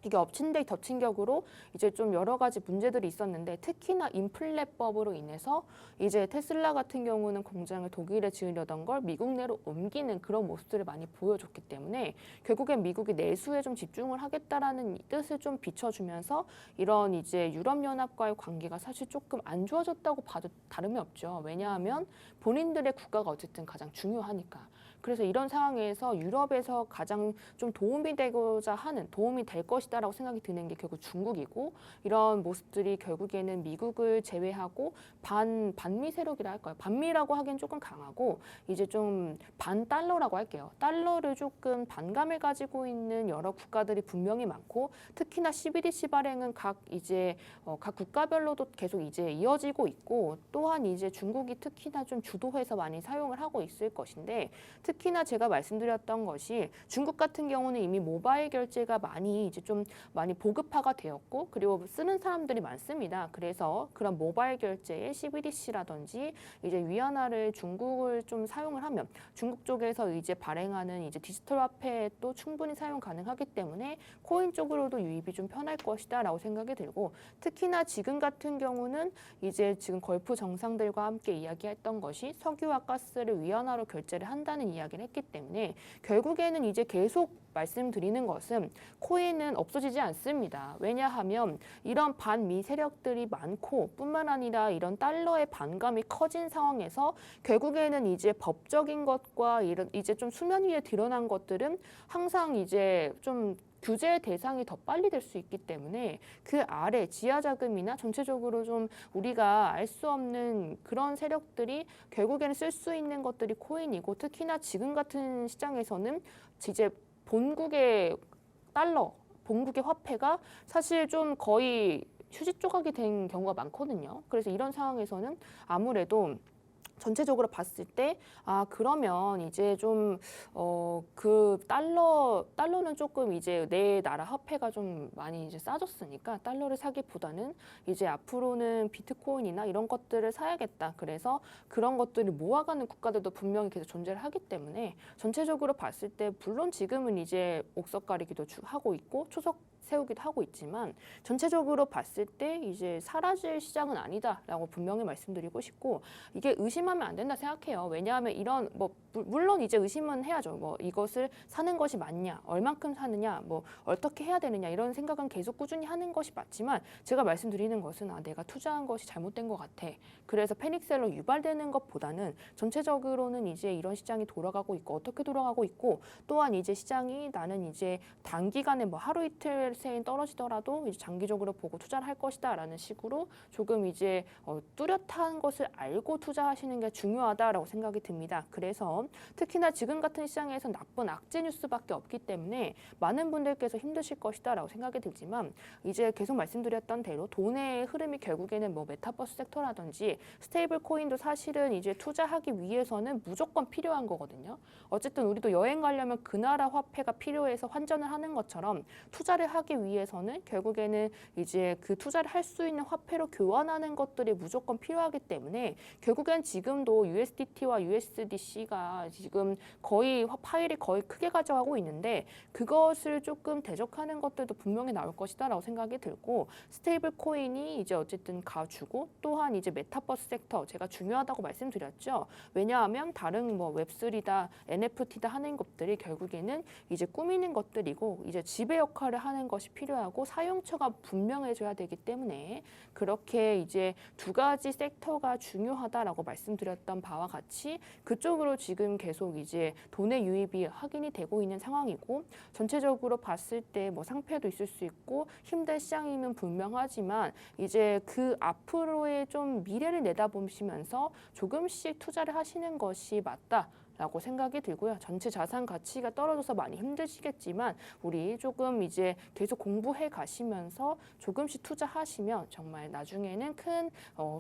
이게 엎친 데 덮친 격으로 이제 좀 여러 가지 문제들이 있었는데 특히나 인플레법으로 인해서 이제 테슬라 같은 경우는 공장을 독일에 지으려던 걸 미국 내로 옮기는 그런 모습들을 많이 보여줬기 때문에 결국엔 미국이 내수에 좀 집중을 하겠다라는 뜻을 좀 비춰주면서 이런 이제 유럽연합과의 관계가 사실 조금 안 좋아졌다고 봐도 다름이 없죠. 왜냐하면 본인들의 국가가 어쨌든 가장 중요하니까. 그래서 이런 상황에서 유럽에서 가장 좀 도움이 되고자 하는 도움이 될 것이다라고 생각이 드는 게 결국 중국이고 이런 모습들이 결국에는 미국을 제외하고 반미 세력이라 할까요? 반미라고 하기엔 조금 강하고 이제 좀 반달러라고 할게요. 달러를 조금 반감을 가지고 있는 여러 국가들이 분명히 많고 특히나 CBDC 발행은 각 국가별로도 계속 이제 이어지고 있고 또한 이제 중국이 특히나 좀 주도해서 많이 사용을 하고 있을 것인데 특히나 제가 말씀드렸던 것이 중국 같은 경우는 이미 모바일 결제가 많이 보급화가 되었고 그리고 쓰는 사람들이 많습니다. 그래서 그런 모바일 결제에 CBDC라든지 이제 위안화를 중국을 좀 사용을 하면 중국 쪽에서 이제 발행하는 이제 디지털 화폐도 충분히 사용 가능하기 때문에 코인 쪽으로도 유입이 좀 편할 것이다라고 생각이 들고 특히나 지금 같은 경우는 이제 지금 걸프 정상들과 함께 이야기했던 것이 석유와 가스를 위안화로 결제를 한다는 이야기를 했기 때문에 결국에는 이제 계속 말씀드리는 것은 코인은 없어지지 않습니다. 왜냐하면 이런 반미 세력들이 많고 뿐만 아니라 이런 달러의 반감이 커진 상황에서 결국에는 이제 법적인 것과 이런 이제 좀 수면 위에 드러난 것들은 항상 이제 좀 규제의 대상이 더 빨리 될 수 있기 때문에 그 아래 지하 자금이나 전체적으로 좀 우리가 알 수 없는 그런 세력들이 결국에는 쓸 수 있는 것들이 코인이고 특히나 지금 같은 시장에서는 이제 본국의 달러, 본국의 화폐가 사실 좀 거의 휴지 조각이 된 경우가 많거든요. 그래서 이런 상황에서는 아무래도 전체적으로 봤을 때 그러면 이제 좀 그 달러는 조금 이제 내 나라 화폐가 좀 많이 이제 싸졌으니까 달러를 사기보다는 이제 앞으로는 비트코인이나 이런 것들을 사야겠다. 그래서 그런 것들을 모아가는 국가들도 분명히 계속 존재를 하기 때문에 전체적으로 봤을 때 물론 지금은 이제 옥석 가리기도 하고 있고 초석 세우기도 하고 있지만 전체적으로 봤을 때 이제 사라질 시장은 아니다라고 분명히 말씀드리고 싶고 이게 의심하면 안 된다 생각해요. 왜냐하면 이런 물론 이제 의심은 해야죠. 이것을 사는 것이 맞냐, 얼만큼 사느냐, 어떻게 해야 되느냐 이런 생각은 계속 꾸준히 하는 것이 맞지만 제가 말씀드리는 것은 내가 투자한 것이 잘못된 것 같아. 그래서 패닉셀러 유발되는 것보다는 전체적으로는 이제 이런 시장이 돌아가고 있고 어떻게 돌아가고 있고 또한 이제 시장이 나는 이제 단기간에 하루 이틀 새인 떨어지더라도 이제 장기적으로 보고 투자를 할 것이다라는 식으로 조금 이제 뚜렷한 것을 알고 투자하시는 게 중요하다라고 생각이 듭니다. 그래서 특히나 지금 같은 시장에서 나쁜 악재 뉴스밖에 없기 때문에 많은 분들께서 힘드실 것이다라고 생각이 들지만 이제 계속 말씀드렸던 대로 돈의 흐름이 결국에는 메타버스 섹터라든지 스테이블 코인도 사실은 이제 투자하기 위해서는 무조건 필요한 거거든요. 어쨌든 우리도 여행 가려면 그 나라 화폐가 필요해서 환전을 하는 것처럼 투자를 하기 위해서는 결국에는 이제 그 투자를 할 수 있는 화폐로 교환하는 것들이 무조건 필요하기 때문에 결국엔 지금도 USDT와 USDC가 지금 거의 파일이 거의 크게 가져가고 있는데 그것을 조금 대적하는 것들도 분명히 나올 것이다라고 생각이 들고 스테이블 코인이 이제 어쨌든 가주고 또한 이제 메타버스 섹터 제가 중요하다고 말씀드렸죠. 왜냐하면 다른 웹3다 NFT다 하는 것들이 결국에는 이제 꾸미는 것들이고 이제 지배 역할을 하는 것이 필요하고 사용처가 분명해져야 되기 때문에 그렇게 이제 두 가지 섹터가 중요하다라고 말씀드렸던 바와 같이 그쪽으로 지금 계속 이제 돈의 유입이 확인이 되고 있는 상황이고 전체적으로 봤을 때 뭐 상패도 있을 수 있고 힘든 시장임은 분명하지만 이제 그 앞으로의 좀 미래를 내다보시면서 조금씩 투자를 하시는 것이 맞다라고 생각이 들고요. 전체 자산 가치가 떨어져서 많이 힘드시겠지만 우리 조금 이제 계속 공부해 가시면서 조금씩 투자하시면 정말 나중에는 큰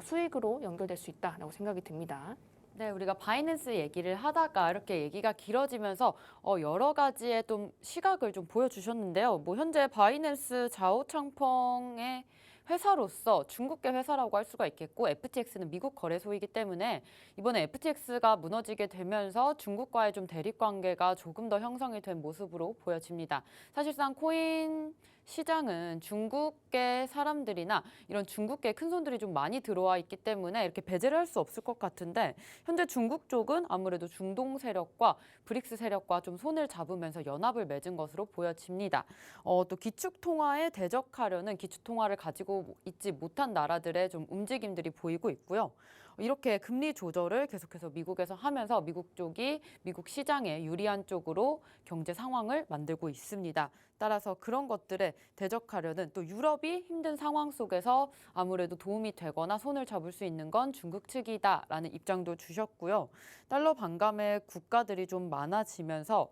수익으로 연결될 수 있다라고 생각이 듭니다. 네, 우리가 바이낸스 얘기를 하다가 이렇게 얘기가 길어지면서 여러 가지의 좀 시각을 좀 보여주셨는데요. 뭐 현재 바이낸스 좌우창펑의 회사로서 중국계 회사라고 할 수가 있겠고 FTX는 미국 거래소이기 때문에 이번에 FTX가 무너지게 되면서 중국과의 좀 대립 관계가 조금 더 형성이 된 모습으로 보여집니다. 사실상 코인 시장은 중국계 사람들이나 이런 중국계 큰 손들이 좀 많이 들어와 있기 때문에 이렇게 배제를 할 수 없을 것 같은데 현재 중국 쪽은 아무래도 중동 세력과 브릭스 세력과 좀 손을 잡으면서 연합을 맺은 것으로 보여집니다. 또 기축통화에 대적하려는 기축통화를 가지고 있지 못한 나라들의 좀 움직임들이 보이고 있고요. 이렇게 금리 조절을 계속해서 미국에서 하면서 미국 쪽이 미국 시장에 유리한 쪽으로 경제 상황을 만들고 있습니다. 따라서 그런 것들에 대적하려는 또 유럽이 힘든 상황 속에서 아무래도 도움이 되거나 손을 잡을 수 있는 건 중국 측이다라는 입장도 주셨고요. 달러 반감의 국가들이 좀 많아지면서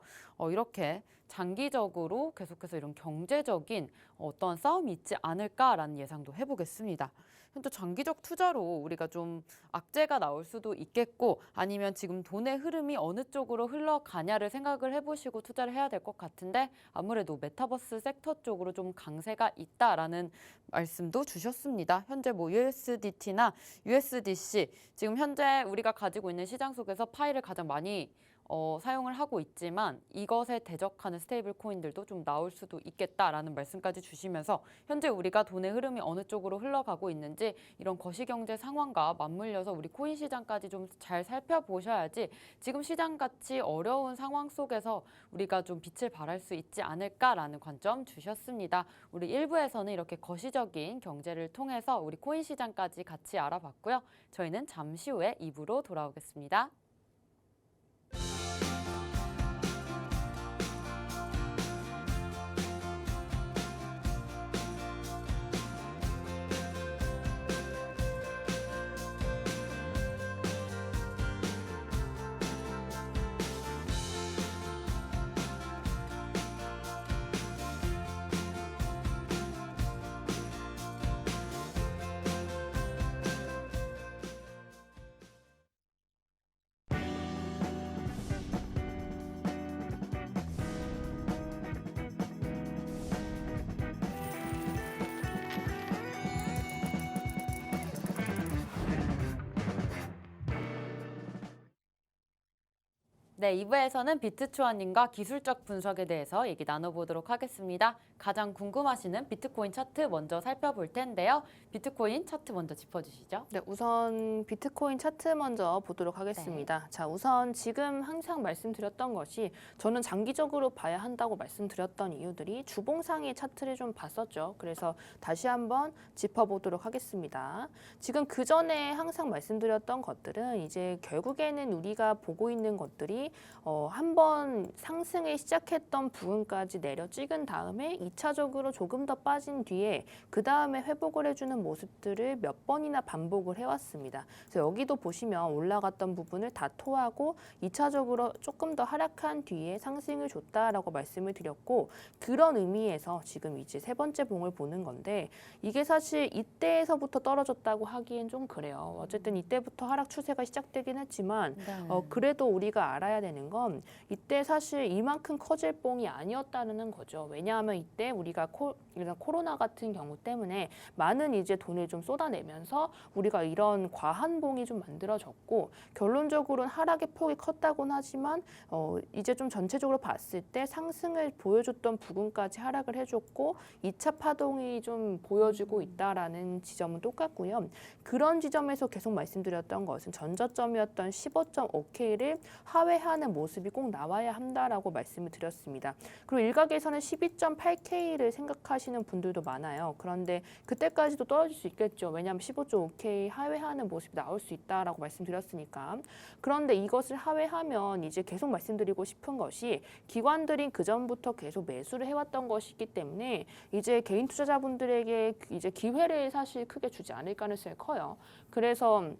이렇게 장기적으로 계속해서 이런 경제적인 어떠한 싸움이 있지 않을까라는 예상도 해보겠습니다. 현재 장기적 투자로 우리가 좀 악재가 나올 수도 있겠고 아니면 지금 돈의 흐름이 어느 쪽으로 흘러가냐를 생각을 해보시고 투자를 해야 될 것 같은데 아무래도 메타버스 섹터 쪽으로 좀 강세가 있다라는 말씀도 주셨습니다. 현재 뭐 USDT나 USDC 지금 현재 우리가 가지고 있는 시장 속에서 파이를 가장 많이 사용을 하고 있지만 이것에 대적하는 스테이블 코인들도 좀 나올 수도 있겠다라는 말씀까지 주시면서 현재 우리가 돈의 흐름이 어느 쪽으로 흘러가고 있는지 이런 거시경제 상황과 맞물려서 우리 코인 시장까지 좀 잘 살펴보셔야지 지금 시장같이 어려운 상황 속에서 우리가 좀 빛을 발할 수 있지 않을까라는 관점 주셨습니다. 우리 1부에서는 이렇게 거시적인 경제를 통해서 우리 코인 시장까지 같이 알아봤고요. 저희는 잠시 후에 2부로 돌아오겠습니다. 네, 2부에서는 비트초아님과 기술적 분석에 대해서 얘기 나눠보도록 하겠습니다. 가장 궁금하시는 비트코인 차트 먼저 살펴볼 텐데요. 비트코인 차트 먼저 짚어주시죠. 네, 우선 비트코인 차트 먼저 보도록 하겠습니다. 자, 우선 지금 항상 말씀드렸던 것이 저는 장기적으로 봐야 한다고 말씀드렸던 이유들이 주봉상의 차트를 좀 봤었죠. 그래서 다시 한번 짚어보도록 하겠습니다. 지금 그 전에 항상 말씀드렸던 것들은 이제 결국에는 우리가 보고 있는 것들이 한번 상승을 시작했던 부분까지 내려 찍은 다음에 2차적으로 조금 더 빠진 뒤에 그 다음에 회복을 해주는 모습들을 몇 번이나 반복을 해왔습니다. 그래서 여기도 보시면 올라갔던 부분을 다 토하고 2차적으로 조금 더 하락한 뒤에 상승을 줬다라고 말씀을 드렸고 그런 의미에서 지금 이제 세 번째 봉을 보는 건데 이게 사실 이때에서부터 떨어졌다고 하기엔 좀 그래요. 어쨌든 이때부터 하락 추세가 시작되긴 했지만 그래도 우리가 알아야 되는 건 이때 사실 이만큼 커질 봉이 아니었다는 거죠. 왜냐하면 이때 우리가 코로나 같은 경우 때문에 많은 이제 돈을 좀 쏟아내면서 우리가 이런 과한 봉이 좀 만들어졌고 결론적으로는 하락의 폭이 컸다고는 하지만 이제 좀 전체적으로 봤을 때 상승을 보여줬던 부분까지 하락을 해줬고 2차 파동이 좀 보여주고 있다라는 지점은 똑같고요. 그런 지점에서 계속 말씀드렸던 것은 전저점이었던 15.5K를 하회하는 하회하는 모습이 꼭 나와야 한다라고 말씀을 드렸습니다. 그리고 일각에서는 12.8K를 생각하시는 분들도 많아요. 그런데 그때까지도 떨어질 수 있겠죠. 왜냐하면 15.5K 하회하는 모습이 나올 수 있다라고 말씀드렸으니까. 그런데 이것을 하회하면 이제 계속 말씀드리고 싶은 것이 기관들이 그전부터 계속 매수를 해왔던 것이기 때문에 이제 개인 투자자분들에게 이제 기회를 사실 크게 주지 않을 가능성이 커요. 그래서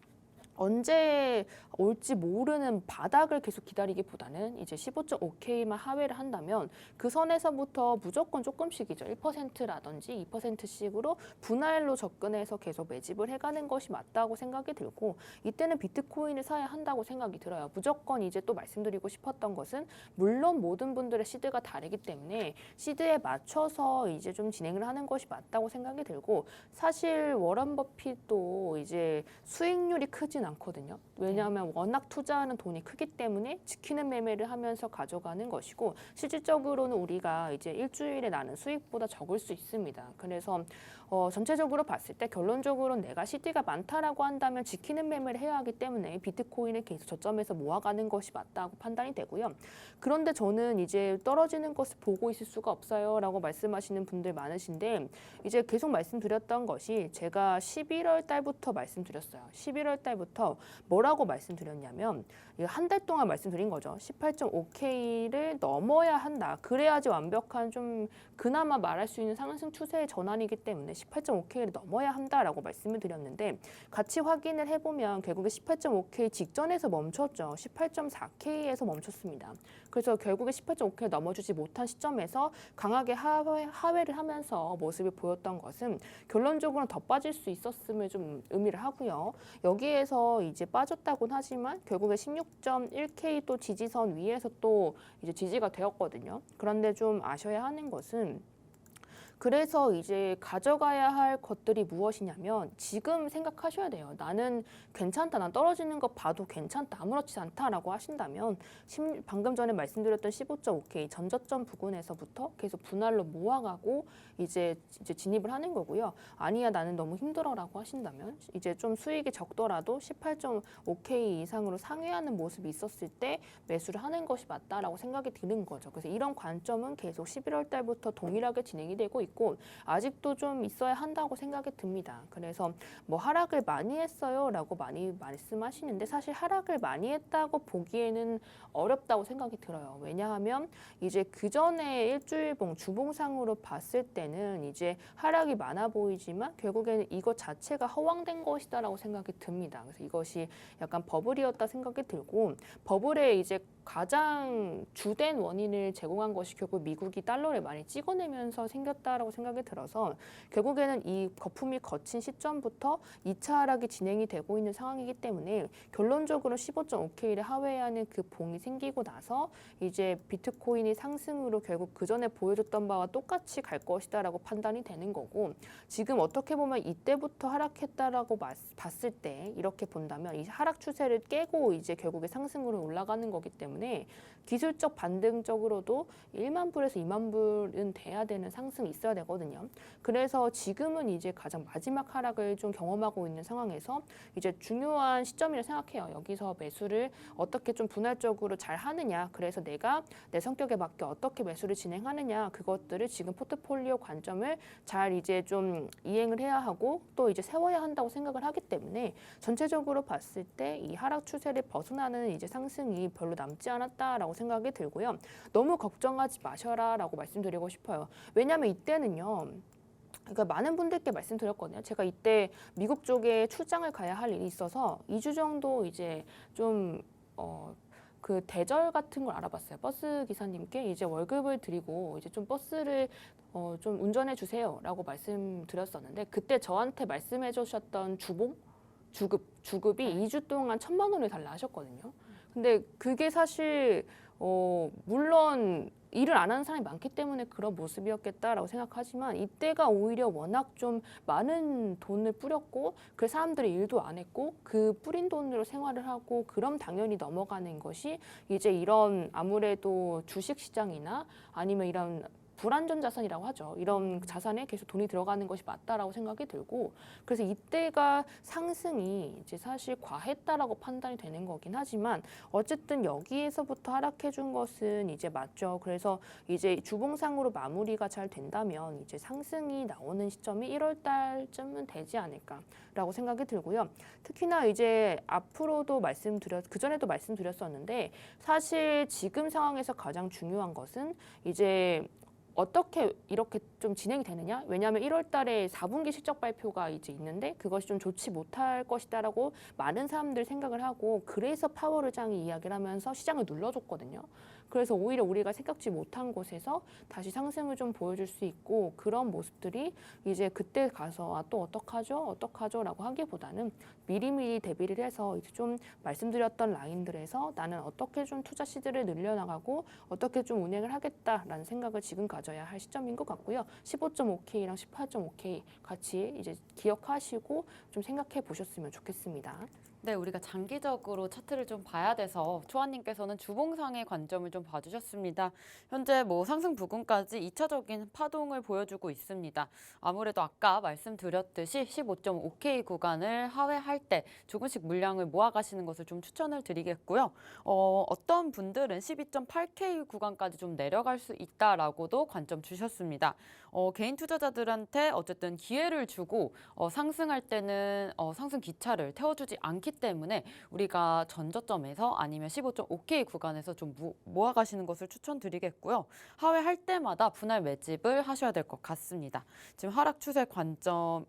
언제 올지 모르는 바닥을 계속 기다리기보다는 이제 15.5K만 하회를 한다면 그 선에서부터 무조건 조금씩이죠. 1%라든지 2%씩으로 분할로 접근해서 계속 매집을 해가는 것이 맞다고 생각이 들고 이때는 비트코인을 사야 한다고 생각이 들어요. 무조건 이제 또 말씀드리고 싶었던 것은 물론 모든 분들의 시드가 다르기 때문에 시드에 맞춰서 이제 좀 진행을 하는 것이 맞다고 생각이 들고 사실 워런 버핏도 이제 수익률이 크진 않거든요. 왜냐하면 워낙 투자하는 돈이 크기 때문에 지키는 매매를 하면서 가져가는 것이고 실질적으로는 우리가 이제 일주일에 나는 수익보다 적을 수 있습니다. 그래서 전체적으로 봤을 때 결론적으로는 내가 시드가 많다라고 한다면 지키는 매매를 해야 하기 때문에 비트코인을 계속 저점에서 모아가는 것이 맞다고 판단이 되고요. 그런데 저는 이제 떨어지는 것을 보고 있을 수가 없어요 라고 말씀하시는 분들 많으신데 이제 계속 말씀드렸던 것이 제가 11월 달부터 말씀드렸어요. 11월 달부터 뭐라고 말씀드렸냐면 한 달 동안 말씀드린 거죠. 18.5K를 넘어야 한다. 그래야지 완벽한 좀 그나마 말할 수 있는 상승 추세의 전환이기 때문에 18.5K를 넘어야 한다라고 말씀을 드렸는데 같이 확인을 해보면 결국에 18.5K 직전에서 멈췄죠. 18.4K에서 멈췄습니다. 그래서 결국에 18.5K를 넘어주지 못한 시점에서 강하게 하회를 하면서 모습을 보였던 것은 결론적으로는 더 빠질 수 있었음을 좀 의미를 하고요. 여기에서 이제 빠졌다고는 하지만 결국에 16.1K 또 지지선 위에서 또 이제 지지가 되었거든요. 그런데 좀 아셔야 하는 것은 그래서 이제 가져가야 할 것들이 무엇이냐면 지금 생각하셔야 돼요. 나는 괜찮다. 난 떨어지는 것 봐도 괜찮다. 아무렇지 않다라고 하신다면 방금 전에 말씀드렸던 15.5K 전저점 부근에서부터 계속 분할로 모아가고 이제 진입을 하는 거고요. 아니야 나는 너무 힘들어라고 하신다면 이제 좀 수익이 적더라도 18.5K 이상으로 상회하는 모습이 있었을 때 매수를 하는 것이 맞다라고 생각이 드는 거죠. 그래서 이런 관점은 계속 11월 달부터 동일하게 진행이 되고 있고 아직도 좀 있어야 한다고 생각이 듭니다. 그래서 뭐 하락을 많이 했어요라고 많이 말씀하시는데 사실 하락을 많이 했다고 보기에는 어렵다고 생각이 들어요. 왜냐하면 이제 그 전에 일주일봉 주봉상으로 봤을 때는 이제 하락이 많아 보이지만 결국에는 이것 자체가 허황된 것이다라고 생각이 듭니다. 그래서 이것이 약간 버블이었다 생각이 들고 버블의 이제 가장 주된 원인을 제공한 것이 결국 미국이 달러를 많이 찍어내면서 생겼다라고 생각이 들어서 결국에는 이 거품이 거친 시점부터 2차 하락이 진행이 되고 있는 상황이기 때문에 결론적으로 15.5K를 하회하는 그 봉이 생기고 나서 이제 비트코인이 상승으로 결국 그 전에 보여줬던 바와 똑같이 갈 것이다라고 판단이 되는 거고 지금 어떻게 보면 이때부터 하락했다라고 봤을 때 이렇게 본다면 이 하락 추세를 깨고 이제 결국에 상승으로 올라가는 거기 때문에 기술적 반등적으로도 1만 불에서 2만 불은 돼야 되는 상승이 있어야 되거든요. 그래서 지금은 이제 가장 마지막 하락을 좀 경험하고 있는 상황에서 이제 중요한 시점이라 생각해요. 여기서 매수를 어떻게 좀 분할적으로 잘 하느냐. 그래서 내가 내 성격에 맞게 어떻게 매수를 진행하느냐. 그것들을 지금 포트폴리오 관점을 잘 이제 좀 이행을 해야 하고 또 이제 세워야 한다고 생각을 하기 때문에 전체적으로 봤을 때 이 하락 추세를 벗어나는 이제 상승이 별로 남지 않았다라고 생각이 들고요. 너무 걱정하지 마셔라라고 말씀드리고 싶어요. 왜냐하면 이때는요. 그러니까 많은 분들께 말씀드렸거든요. 제가 이때 미국 쪽에 출장을 가야 할 일이 있어서 2주 정도 이제 좀 그 대절 같은 걸 알아봤어요. 버스 기사님께 이제 월급을 드리고 이제 좀 버스를 좀 운전해 주세요라고 말씀드렸었는데 그때 저한테 말씀해 주셨던 주급이 2주 동안 1,000만 원을 달라 하셨거든요. 근데 그게 사실 물론 일을 안 하는 사람이 많기 때문에 그런 모습이었겠다라고 생각하지만 이때가 오히려 워낙 좀 많은 돈을 뿌렸고 그 사람들이 일도 안 했고 그 뿌린 돈으로 생활을 하고 그럼 당연히 넘어가는 것이 이제 이런 아무래도 주식시장이나 아니면 이런 불안전 자산이라고 하죠. 이런 자산에 계속 돈이 들어가는 것이 맞다라고 생각이 들고 그래서 이때가 상승이 이제 사실 과했다라고 판단이 되는 거긴 하지만 어쨌든 여기에서부터 하락해 준 것은 이제 맞죠. 그래서 이제 주봉상으로 마무리가 잘 된다면 이제 상승이 나오는 시점이 1월 달쯤은 되지 않을까라고 생각이 들고요. 특히나 이제 앞으로도 그전에도 말씀드렸었는데 사실 지금 상황에서 가장 중요한 것은 이제 어떻게 이렇게 좀 진행이 되느냐? 왜냐하면 1월 달에 4분기 실적 발표가 이제 있는데 그것이 좀 좋지 못할 것이다라고 많은 사람들 생각을 하고 그래서 파월 의장이 이야기를 하면서 시장을 눌러줬거든요. 그래서 오히려 우리가 생각지 못한 곳에서 다시 상승을 좀 보여줄 수 있고 그런 모습들이 이제 그때 가서 아, 또 어떡하죠? 라고 하기보다는 미리미리 대비를 해서 이제 좀 말씀드렸던 라인들에서 나는 어떻게 좀 투자 시드를 늘려나가고 어떻게 좀 운행을 하겠다라는 생각을 지금 가져야 할 시점인 것 같고요. 15.5K랑 18.5K 같이 이제 기억하시고 좀 생각해 보셨으면 좋겠습니다. 네, 우리가 장기적으로 차트를 좀 봐야 돼서 초아님께서는 주봉상의 관점을 좀 봐주셨습니다. 현재 뭐 상승 부근까지 2차적인 파동을 보여주고 있습니다. 아무래도 아까 말씀드렸듯이 15.5K 구간을 하회할 때 조금씩 물량을 모아가시는 것을 좀 추천을 드리겠고요. 어떤 분들은 12.8K 구간까지 좀 내려갈 수 있다라고도 관점 주셨습니다. 개인 투자자들한테 어쨌든 기회를 주고 상승할 때는 상승 기차를 태워주지 않기 때문에 우리가 전저점에서 아니면 15.5K 구간에서 좀 모아가시는 것을 추천드리겠고요. 하회할 때마다 분할 매집을 하셔야 될 것 같습니다. 지금 하락 추세 관점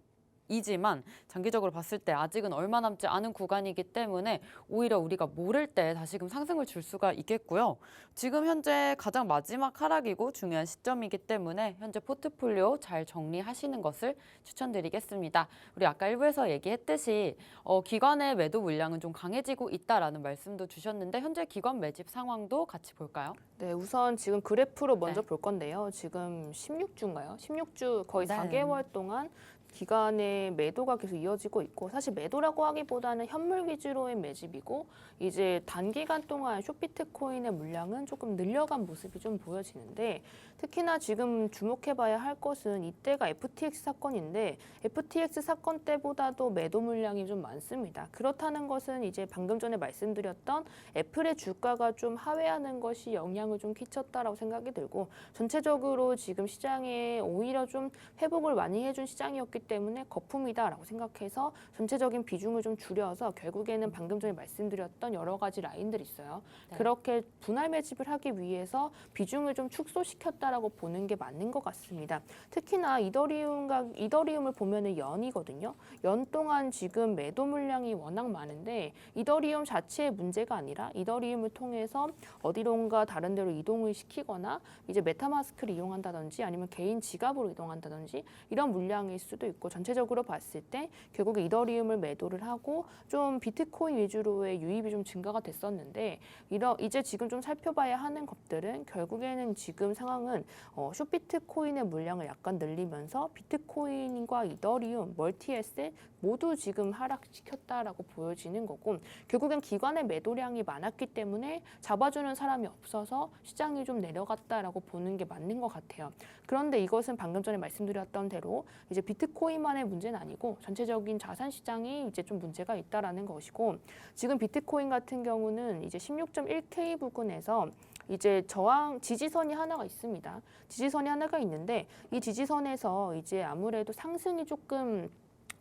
이지만 장기적으로 봤을 때 아직은 얼마 남지 않은 구간이기 때문에 오히려 우리가 모를 때 다시금 상승을 줄 수가 있겠고요. 지금 현재 가장 마지막 하락이고 중요한 시점이기 때문에 현재 포트폴리오 잘 정리하시는 것을 추천드리겠습니다. 우리 아까 일부에서 얘기했듯이 기관의 매도 물량은 좀 강해지고 있다라는 말씀도 주셨는데 현재 기관 매집 상황도 같이 볼까요? 네, 우선 지금 그래프로 먼저 네. 볼 건데요. 지금 16주인가요? 16주 거의 네. 4개월 동안 기간의 매도가 계속 이어지고 있고 사실 매도라고 하기보다는 현물 위주로의 매집이고 이제 단기간 동안 쇼비트코인의 물량은 조금 늘려간 모습이 좀 보여지는데 특히나 지금 주목해봐야 할 것은 이때가 FTX 사건인데 FTX 사건 때보다도 매도 물량이 좀 많습니다. 그렇다는 것은 이제 방금 전에 말씀드렸던 애플의 주가가 좀 하회하는 것이 영향을 좀 끼쳤다라고 생각이 들고 전체적으로 지금 시장에 오히려 좀 회복을 많이 해준 시장이었기 때문에 거품이다라고 생각해서 전체적인 비중을 좀 줄여서 결국에는 방금 전에 말씀드렸던 여러 가지 라인들이 있어요. 네. 그렇게 분할 매집을 하기 위해서 비중을 좀 축소시켰다라고 보는 게 맞는 것 같습니다. 특히나 이더리움을 보면은 연이거든요. 연 동안 지금 매도 물량이 워낙 많은데 이더리움 자체의 문제가 아니라 이더리움을 통해서 어디론가 다른 데로 이동을 시키거나 이제 메타마스크를 이용한다든지 아니면 개인 지갑으로 이동한다든지 이런 물량일 수도 있고 전체적으로 봤을 때 결국에 이더리움을 매도를 하고 좀 비트코인 위주로의 유입이 좀 증가가 됐었는데 이제 지금 좀 살펴봐야 하는 것들은 결국에는 지금 상황은 숏비트코인의 물량을 약간 늘리면서 비트코인과 이더리움, 멀티에셋 모두 지금 하락시켰다라고 보여지는 거고 결국엔 기관의 매도량이 많았기 때문에 잡아주는 사람이 없어서 시장이 좀 내려갔다라고 보는 게 맞는 것 같아요. 그런데 이것은 방금 전에 말씀드렸던 대로 이제 비트코인만의 문제는 아니고 전체적인 자산 시장이 이제 좀 문제가 있다라는 것이고 지금 비트코인 같은 경우는 이제 16.1K 부근에서 이제 지지선이 하나가 있습니다. 지지선이 하나가 있는데 이 지지선에서 이제 아무래도 상승이 조금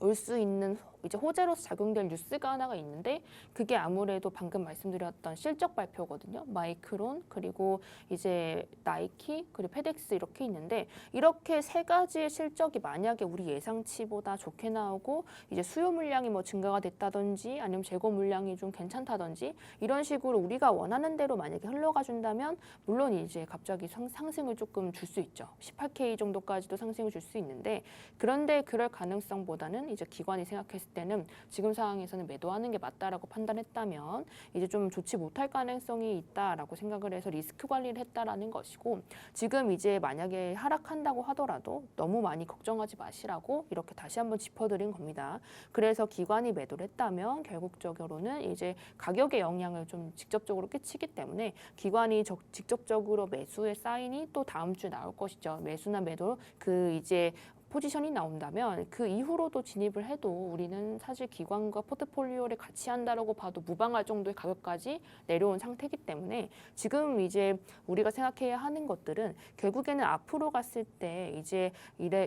올 수 있는 이제 호재로서 작용될 뉴스가 하나가 있는데 그게 아무래도 방금 말씀드렸던 실적 발표거든요. 마이크론 그리고 이제 나이키 그리고 페덱스 이렇게 있는데 이렇게 세 가지의 실적이 만약에 우리 예상치보다 좋게 나오고 이제 수요 물량이 뭐 증가가 됐다든지 아니면 재고 물량이 좀 괜찮다든지 이런 식으로 우리가 원하는 대로 만약에 흘러가 준다면 물론 이제 갑자기 상승을 조금 줄 수 있죠. 18K 정도까지도 상승을 줄 수 있는데 그런데 그럴 가능성보다는 이제 기관이 생각했을 때는 지금 상황에서는 매도하는 게 맞다라고 판단했다면 이제 좀 좋지 못할 가능성이 있다라고 생각을 해서 리스크 관리를 했다라는 것이고 지금 이제 만약에 하락한다고 하더라도 너무 많이 걱정하지 마시라고 이렇게 다시 한번 짚어드린 겁니다. 그래서 기관이 매도를 했다면 결국적으로는 이제 가격에 영향을 좀 직접적으로 끼치기 때문에 기관이 직접적으로 매수의 사인이 또 다음 주에 나올 것이죠. 매수나 매도 그 이제 포지션이 나온다면 그 이후로도 진입을 해도 우리는 사실 기관과 포트폴리오를 같이 한다라고 봐도 무방할 정도의 가격까지 내려온 상태이기 때문에 지금 이제 우리가 생각해야 하는 것들은 결국에는 앞으로 갔을 때 이제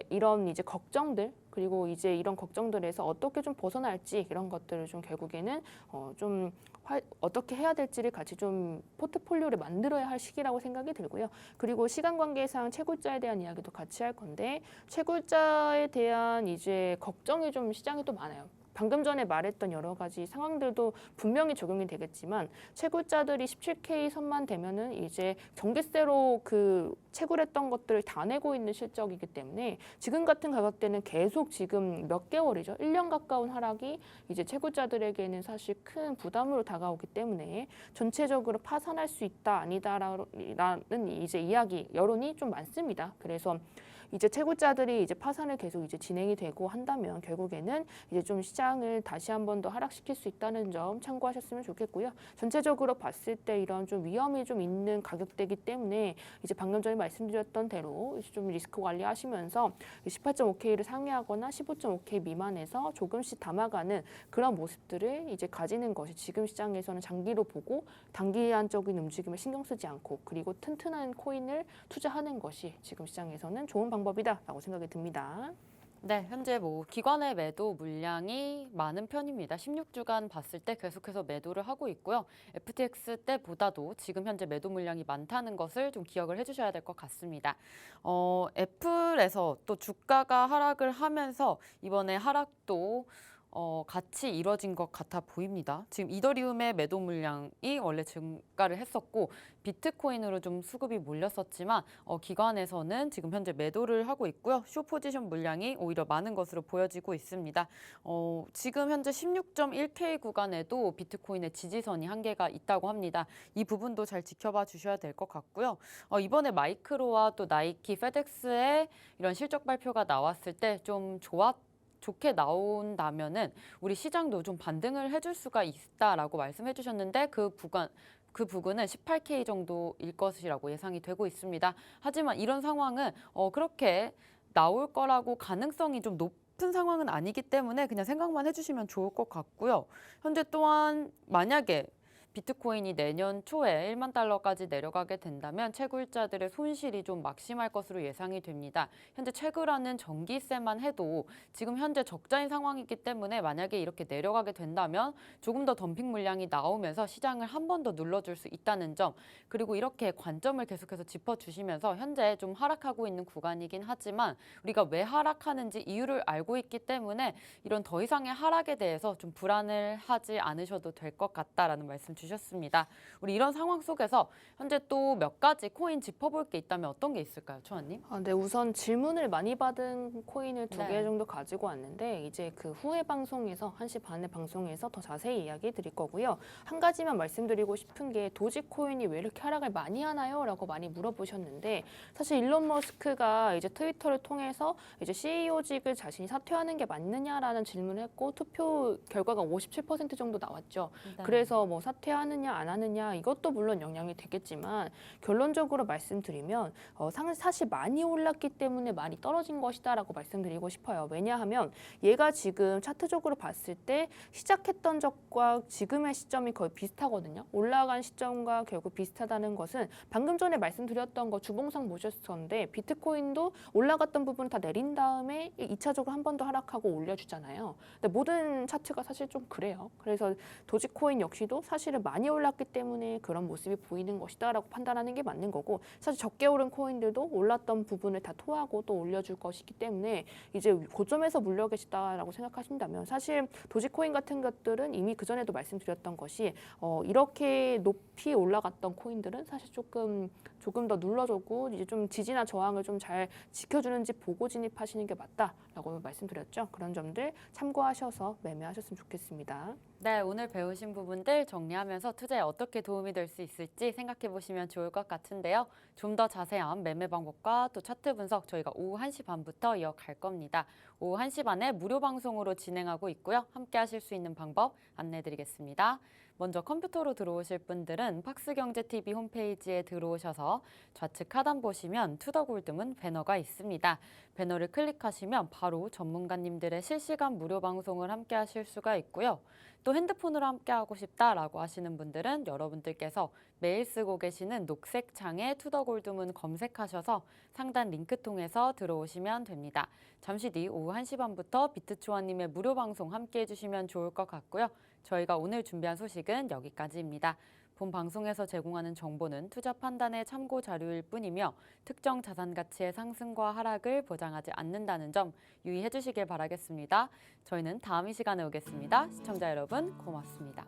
이런 이제 걱정들 그리고 이제 이런 걱정들에서 어떻게 좀 벗어날지 이런 것들을 좀 결국에는 어떻게 해야 될지를 같이 좀 포트폴리오를 만들어야 할 시기라고 생각이 들고요. 그리고 시간 관계상 채굴자에 대한 이야기도 같이 할 건데 채굴자에 대한 이제 걱정이 좀 시장에 또 많아요. 방금 전에 말했던 여러 가지 상황들도 분명히 적용이 되겠지만 채굴자들이 17K 선만 되면은 이제 전기세로 그 채굴했던 것들을 다 내고 있는 실적이기 때문에 지금 같은 가격대는 계속 지금 몇 개월이죠. 1년 가까운 하락이 이제 채굴자들에게는 사실 큰 부담으로 다가오기 때문에 전체적으로 파산할 수 있다 아니다라는 이제 이야기 여론이 좀 많습니다. 그래서 이제 채굴자들이 이제 파산을 계속 이제 진행이 되고 한다면 결국에는 이제 좀 시장을 다시 한 번 더 하락시킬 수 있다는 점 참고하셨으면 좋겠고요. 전체적으로 봤을 때 이런 좀 위험이 좀 있는 가격대이기 때문에 이제 방금 전에 말씀드렸던 대로 이제 좀 리스크 관리하시면서 18.5K를 상회하거나 15.5K 미만에서 조금씩 담아가는 그런 모습들을 이제 가지는 것이 지금 시장에서는 장기로 보고 단기간적인 움직임을 신경 쓰지 않고 그리고 튼튼한 코인을 투자하는 것이 지금 시장에서는 좋은 방법이다라고 생각이 듭니다. 네, 현재 뭐 기관의 매도 물량이 많은 편입니다. 16주간 봤을 때 계속해서 매도를 하고 있고요. FTX 때보다도 지금 현재 매도 물량이 많다는 것을 좀 기억을 해주셔야 될 것 같습니다. 애플에서 또 주가가 하락을 하면서 이번에 하락도 같이 이뤄진 것 같아 보입니다. 지금 이더리움의 매도 물량이 원래 증가를 했었고 비트코인으로 좀 수급이 몰렸었지만 기관에서는 지금 현재 매도를 하고 있고요. 숏 포지션 물량이 오히려 많은 것으로 보여지고 있습니다. 지금 현재 16.1K 구간에도 비트코인의 지지선이 한 개가 있다고 합니다. 이 부분도 잘 지켜봐 주셔야 될 것 같고요. 이번에 마이크로와 또 나이키, 페덱스의 이런 실적 발표가 나왔을 때 좀 좋게 나온다면은 우리 시장도 좀 반등을 해줄 수가 있다라고 말씀해 주셨는데 그 부근은 18K 정도일 것이라고 예상이 되고 있습니다. 하지만 이런 상황은 그렇게 나올 거라고 가능성이 좀 높은 상황은 아니기 때문에 그냥 생각만 해주시면 좋을 것 같고요. 현재 또한 만약에 비트코인이 내년 초에 1만 달러까지 내려가게 된다면 채굴자들의 손실이 좀 막심할 것으로 예상이 됩니다. 현재 채굴하는 전기세만 해도 지금 현재 적자인 상황이기 때문에 만약에 이렇게 내려가게 된다면 조금 더 덤핑 물량이 나오면서 시장을 한 번 더 눌러줄 수 있다는 점 그리고 이렇게 관점을 계속해서 짚어주시면서 현재 좀 하락하고 있는 구간이긴 하지만 우리가 왜 하락하는지 이유를 알고 있기 때문에 이런 더 이상의 하락에 대해서 좀 불안을 하지 않으셔도 될 것 같다라는 말씀 주셨습니다. 우리 이런 상황 속에서 현재 또 몇 가지 코인 짚어볼 게 있다면 어떤 게 있을까요, 초아님? 네, 우선 질문을 많이 받은 코인을 두 개 네. 정도 가지고 왔는데 이제 그 후에 방송에서 1시 반에 방송에서 더 자세히 이야기 드릴 거고요. 한 가지만 말씀드리고 싶은 게 도지코인이 왜 이렇게 하락을 많이 하나요? 라고 많이 물어보셨는데 사실 일론 머스크가 이제 트위터를 통해서 이제 CEO직을 자신이 사퇴하는 게 맞느냐라는 질문을 했고 투표 결과가 57% 정도 나왔죠. 네. 그래서 뭐 사퇴하느냐 안 하느냐 이것도 물론 영향이 되겠지만 결론적으로 말씀드리면 사실 많이 올랐기 때문에 많이 떨어진 것이다라고 말씀드리고 싶어요. 왜냐하면 얘가 지금 차트적으로 봤을 때 시작했던 적과 지금의 시점이 거의 비슷하거든요. 올라간 시점과 결국 비슷하다는 것은 방금 전에 말씀드렸던 거 주봉상 보셨었는데 비트코인도 올라갔던 부분 다 내린 다음에 2차적으로 한 번 더 하락하고 올려주잖아요. 근데 모든 차트가 사실 좀 그래요. 그래서 도지코인 역시도 사실은 많이 올랐기 때문에 그런 모습이 보이는 것이다라고 판단하는 게 맞는 거고 사실 적게 오른 코인들도 올랐던 부분을 다 토하고 또 올려줄 것이기 때문에 이제 고점에서 물려 계시다라고 생각하신다면 사실 도지코인 같은 것들은 이미 그전에도 말씀드렸던 것이 이렇게 높이 올라갔던 코인들은 사실 조금 더 눌러주고 이제 좀 지지나 저항을 좀 잘 지켜주는지 보고 진입하시는 게 맞다라고 말씀드렸죠. 그런 점들 참고하셔서 매매하셨으면 좋겠습니다. 네, 오늘 배우신 부분들 정리하면서 투자에 어떻게 도움이 될 수 있을지 생각해 보시면 좋을 것 같은데요. 좀 더 자세한 매매 방법과 또 차트 분석 저희가 오후 1시 반부터 이어갈 겁니다. 오후 1시 반에 무료 방송으로 진행하고 있고요. 함께 하실 수 있는 방법 안내 드리겠습니다. 먼저 컴퓨터로 들어오실 분들은 팍스경제TV 홈페이지에 들어오셔서 좌측 하단 보시면 투더골드문 배너가 있습니다. 배너를 클릭하시면 바로 전문가님들의 실시간 무료 방송을 함께 하실 수가 있고요. 또 핸드폰으로 함께 하고 싶다라고 하시는 분들은 여러분들께서 매일 쓰고 계시는 녹색 창에 투더골드문 검색하셔서 상단 링크 통해서 들어오시면 됩니다. 잠시 뒤 오후 1시 반부터 비트초아님의 무료 방송 함께 해주시면 좋을 것 같고요. 저희가 오늘 준비한 소식은 여기까지입니다. 본 방송에서 제공하는 정보는 투자 판단의 참고 자료일 뿐이며 특정 자산 가치의 상승과 하락을 보장하지 않는다는 점 유의해 주시길 바라겠습니다. 저희는 다음 이 시간에 오겠습니다. 시청자 여러분 고맙습니다.